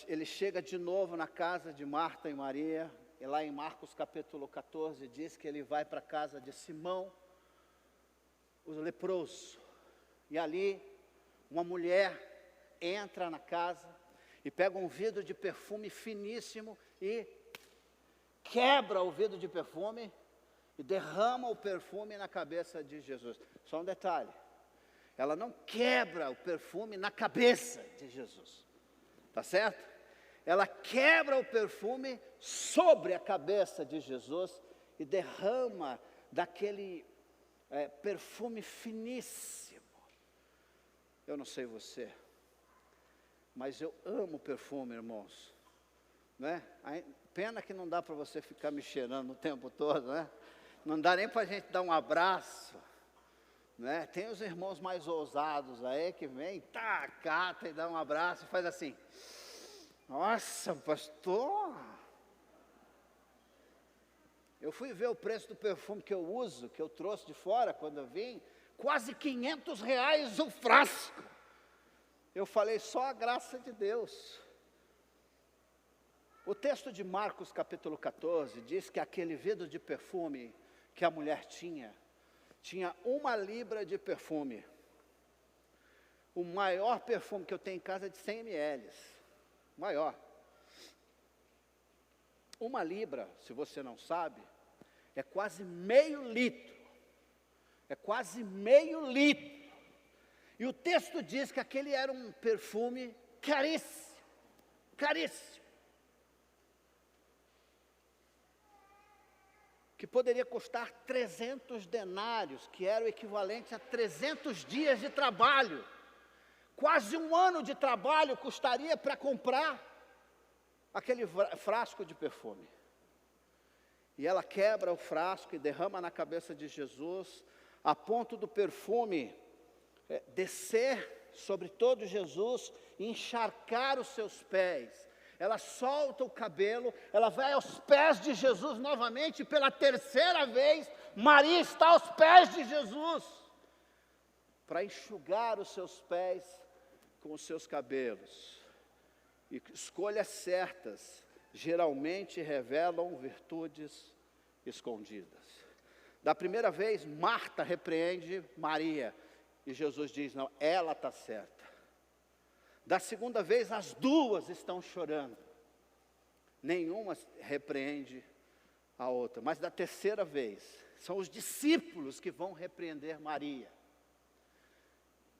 Ele chega de novo na casa de Marta e Maria, e lá em Marcos capítulo 14 diz que ele vai para a casa de Simão, o leproso, e ali uma mulher entra na casa e pega um vidro de perfume finíssimo e quebra o vidro de perfume e derrama o perfume na cabeça de Jesus. Só um detalhe, ela não quebra o perfume na cabeça de Jesus. Tá certo? Ela quebra o perfume sobre a cabeça de Jesus e derrama daquele perfume finíssimo. Eu não sei você, mas eu amo perfume, irmãos. Né? Pena que não dá para você ficar me cheirando o tempo todo, né? Não dá nem para a gente dar um abraço. Né? Tem os irmãos mais ousados aí que vem, cata e dá um abraço e faz assim. Nossa, pastor. Eu fui ver o preço do perfume que eu uso, que eu trouxe de fora quando eu vim, quase R$500 o frasco. Eu falei, só a graça de Deus. O texto de Marcos capítulo 14 diz que aquele vidro de perfume que a mulher tinha 1 libra de perfume. O maior perfume que eu tenho em casa é de 100 ml. Maior. 1 libra, se você não sabe, é quase meio litro. É quase meio litro. E o texto diz que aquele era um perfume caríssimo. Caríssimo. Que poderia custar 300 denários, que era o equivalente a 300 dias de trabalho. Quase 1 ano de trabalho custaria para comprar aquele frasco de perfume. E ela quebra o frasco e derrama na cabeça de Jesus, a ponto do perfume descer sobre todo Jesus e encharcar os seus pés. Ela solta o cabelo, ela vai aos pés de Jesus novamente, e pela terceira vez, Maria está aos pés de Jesus, para enxugar os seus pés com os seus cabelos. E escolhas certas, geralmente revelam virtudes escondidas. Da primeira vez, Marta repreende Maria, e Jesus diz, não, ela está certa. Da segunda vez, as duas estão chorando. Nenhuma repreende a outra. Mas da terceira vez, são os discípulos que vão repreender Maria.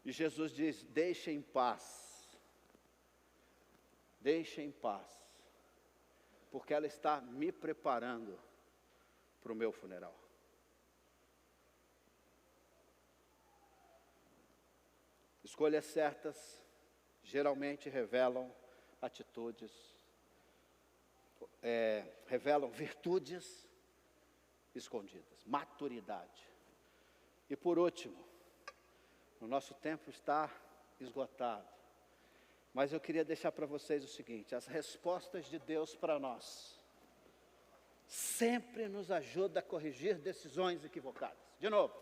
E Jesus diz, deixa em paz. Deixa em paz. Porque ela está me preparando para o meu funeral. Escolhas certas geralmente revelam atitudes, revelam virtudes escondidas, maturidade. E por último, o nosso tempo está esgotado, mas eu queria deixar para vocês o seguinte: as respostas de Deus para nós sempre nos ajudam a corrigir decisões equivocadas. De novo,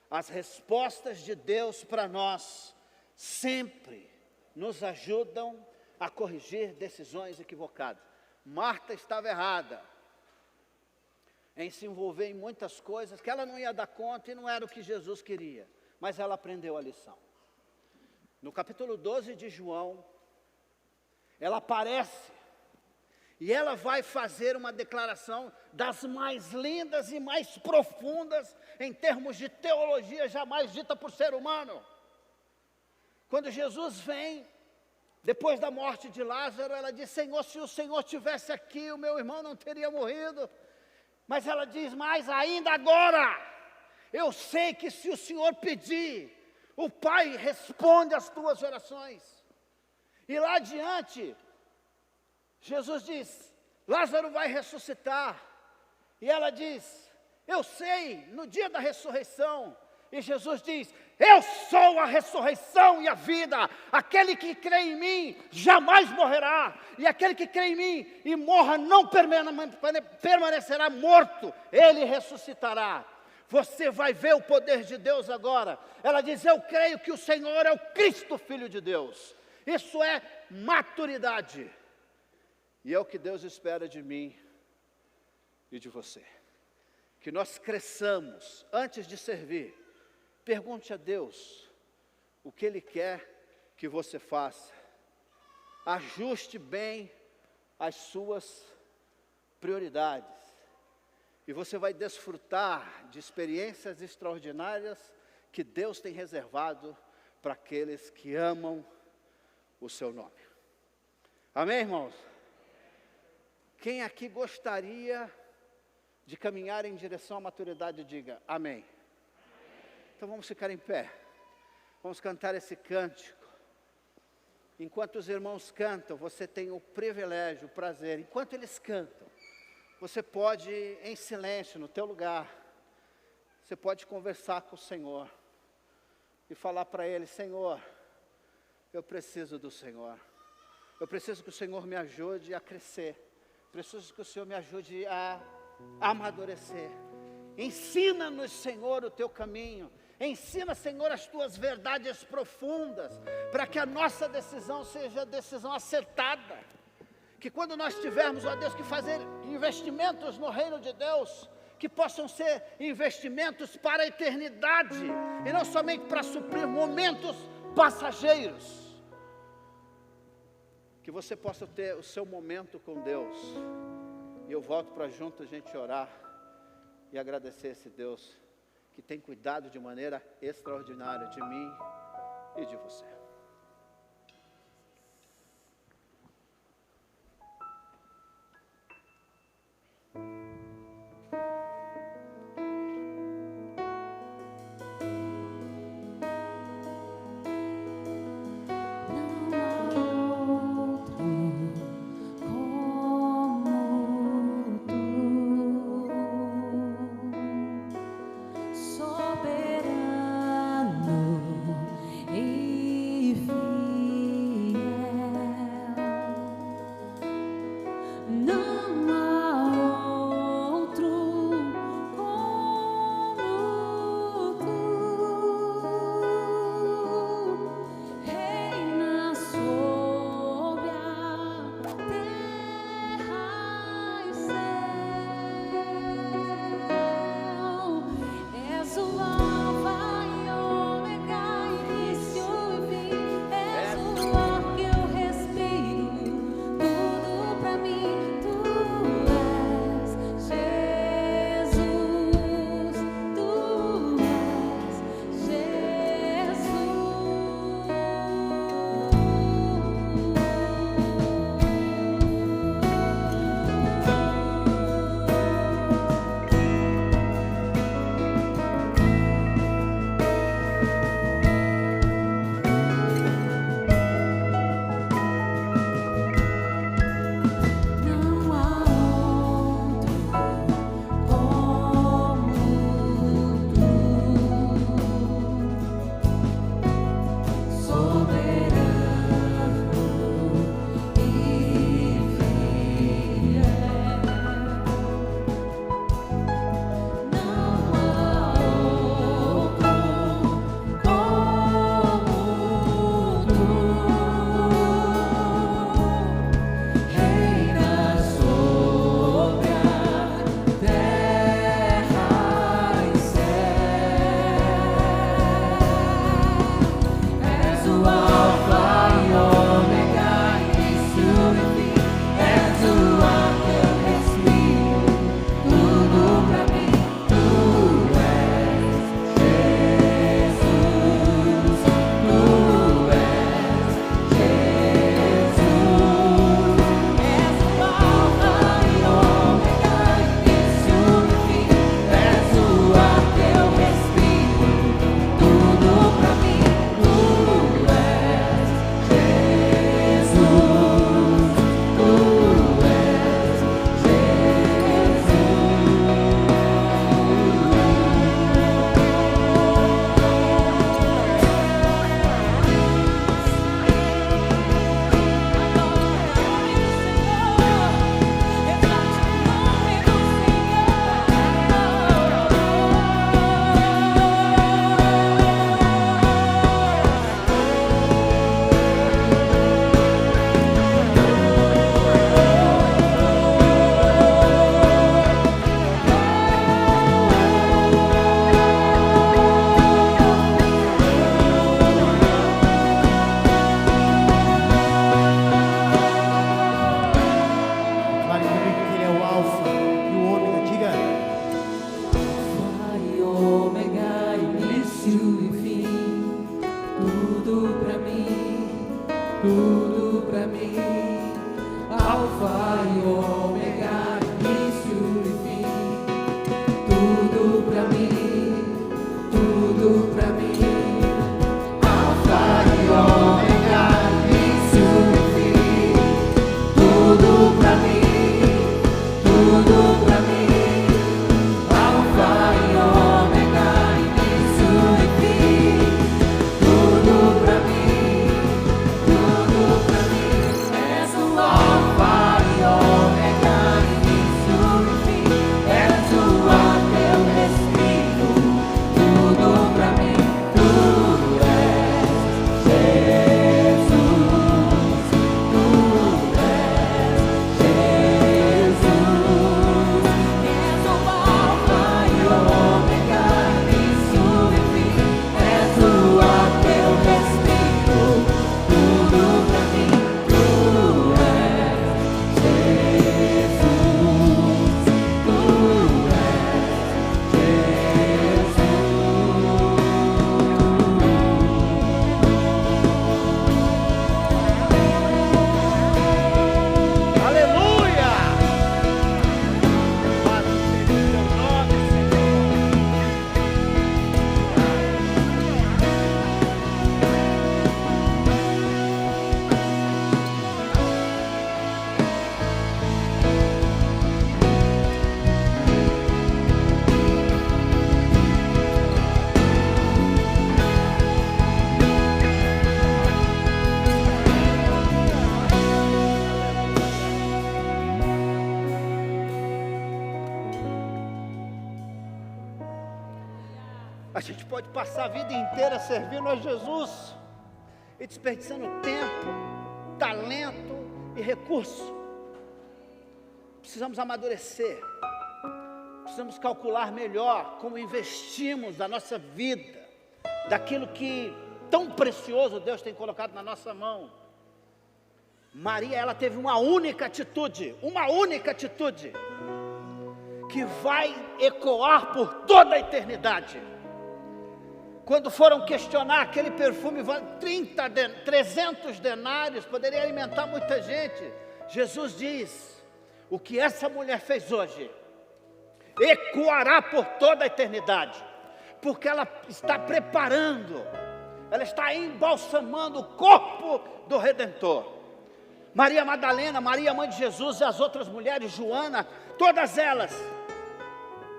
as respostas de Deus para nós sempre nos ajudam a corrigir decisões equivocadas. Marta estava errada em se envolver em muitas coisas que ela não ia dar conta e não era o que Jesus queria, mas ela aprendeu a lição. No capítulo 12 de João, ela aparece E ela vai fazer uma declaração das mais lindas e mais profundas em termos de teologia jamais dita por ser humano. Quando Jesus vem, depois da morte de Lázaro, ela diz: Senhor, se o Senhor estivesse aqui, o meu irmão não teria morrido. Mas ela diz: mas ainda agora, eu sei que se o Senhor pedir, o Pai responde às tuas orações. E lá adiante, Jesus diz: Lázaro vai ressuscitar. E ela diz: eu sei, no dia da ressurreição. E Jesus diz: eu sou a ressurreição e a vida. Aquele que crê em mim jamais morrerá. E aquele que crê em mim e morra não permanecerá morto. Ele ressuscitará. Você vai ver o poder de Deus agora. Ela diz: eu creio que o Senhor é o Cristo, Filho de Deus. Isso é maturidade. E é o que Deus espera de mim e de você. Que nós cresçamos antes de servir. Pergunte a Deus o que Ele quer que você faça. Ajuste bem as suas prioridades. E você vai desfrutar de experiências extraordinárias que Deus tem reservado para aqueles que amam o seu nome. Amém, irmãos? Quem aqui gostaria de caminhar em direção à maturidade, diga amém. Então vamos ficar em pé. Vamos cantar esse cântico. Enquanto os irmãos cantam, você tem o privilégio, o prazer. Enquanto eles cantam, você pode, em silêncio, no teu lugar, você pode conversar com o Senhor e falar para Ele: Senhor, eu preciso do Senhor. Eu preciso que o Senhor me ajude a crescer. Preciso que o Senhor me ajude a amadurecer. Ensina-nos, Senhor, o teu caminho. Ensina, Senhor, as tuas verdades profundas, para que a nossa decisão seja a decisão acertada. Que quando nós tivermos, ó Deus, que fazer investimentos no reino de Deus, que possam ser investimentos para a eternidade, e não somente para suprir momentos passageiros. Que você possa ter o seu momento com Deus. E eu volto para junto a gente orar e agradecer esse Deus que tem cuidado de maneira extraordinária de mim e de você. Soberano e tudo pra mim, tudo pra mim. Alfa e Ômega, início e fim. Tudo pra mim, tudo pra mim. Alfa e Ômega, início e fim. Tudo pra mim, tudo pra mim. És o Alfa e Ômega, início e fim. És o ar que eu respiro. Tudo pra mim, tu és Jesus. Tu és Jesus. És o Alfa e Ômega, início e fim. És o ar que eu respiro. Tudo pra mim, tu és Jesus. Tu Aleluia! Louvado seja o teu nome, Senhor. A gente pode passar a vida inteira servindo a Jesus e desperdiçando tempo, talento e recurso. Precisamos amadurecer, precisamos calcular melhor como investimos a nossa vida, daquilo que tão precioso Deus tem colocado na nossa mão. Maria, ela teve uma única atitude, que vai ecoar por toda a eternidade. Quando foram questionar aquele perfume, 300 denários, poderia alimentar muita gente. Jesus diz, o que essa mulher fez hoje, ecoará por toda a eternidade, porque ela está preparando, ela está embalsamando o corpo do Redentor. Maria Madalena, Maria mãe de Jesus e as outras mulheres, Joana, todas elas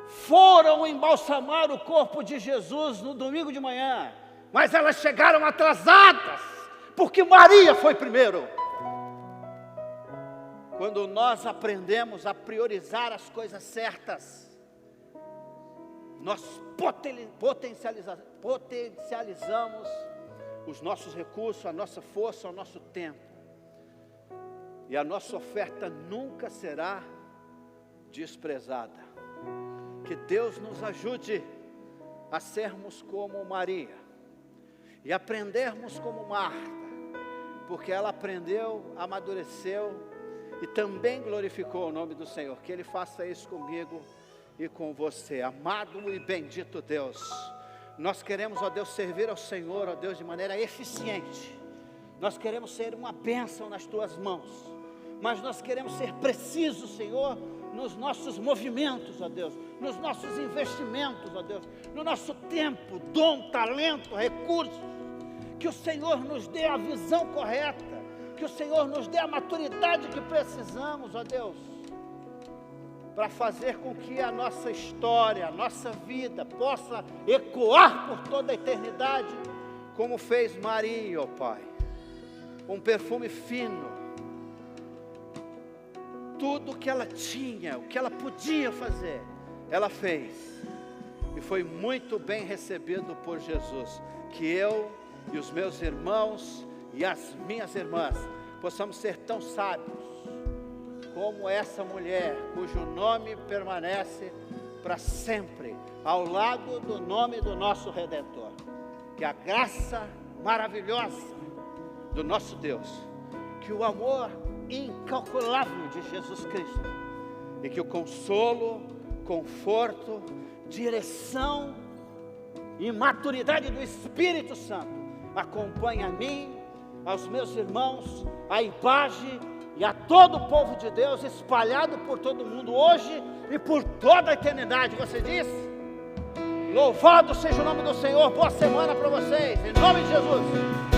foram embalsamar o corpo de Jesus no domingo de manhã, mas elas chegaram atrasadas, porque Maria foi primeiro. Quando nós aprendemos a priorizar as coisas certas, nós potencializamos os nossos recursos, a nossa força, o nosso tempo, e a nossa oferta nunca será desprezada. Que Deus nos ajude a sermos como Maria e aprendermos como Marta, porque ela aprendeu, amadureceu e também glorificou o nome do Senhor. Que Ele faça isso comigo e com você. Amado e bendito Deus, nós queremos, ó Deus, servir ao Senhor, ó Deus, de maneira eficiente. Nós queremos ser uma bênção nas Tuas mãos, mas nós queremos ser precisos, Senhor, nos nossos movimentos, ó Deus, nos nossos investimentos, ó Deus, no nosso tempo, dom, talento, recursos. Que o Senhor nos dê a visão correta, que o Senhor nos dê a maturidade que precisamos, ó Deus, para fazer com que a nossa história, a nossa vida possa ecoar por toda a eternidade, como fez Maria, ó Pai, um perfume fino. Tudo o que ela tinha, o que ela podia fazer, ela fez, e foi muito bem recebido por Jesus. Que eu e os meus irmãos e as minhas irmãs possamos ser tão sábios como essa mulher, cujo nome permanece para sempre, ao lado do nome do nosso Redentor. Que a graça maravilhosa do nosso Deus, que o amor incalculável de Jesus Cristo, e que o consolo, conforto, direção e maturidade do Espírito Santo acompanhe a mim, aos meus irmãos, a IBAGE e a todo o povo de Deus espalhado por todo o mundo hoje e por toda a eternidade. Você diz? Louvado seja o nome do Senhor. Boa semana para vocês. Em nome de Jesus.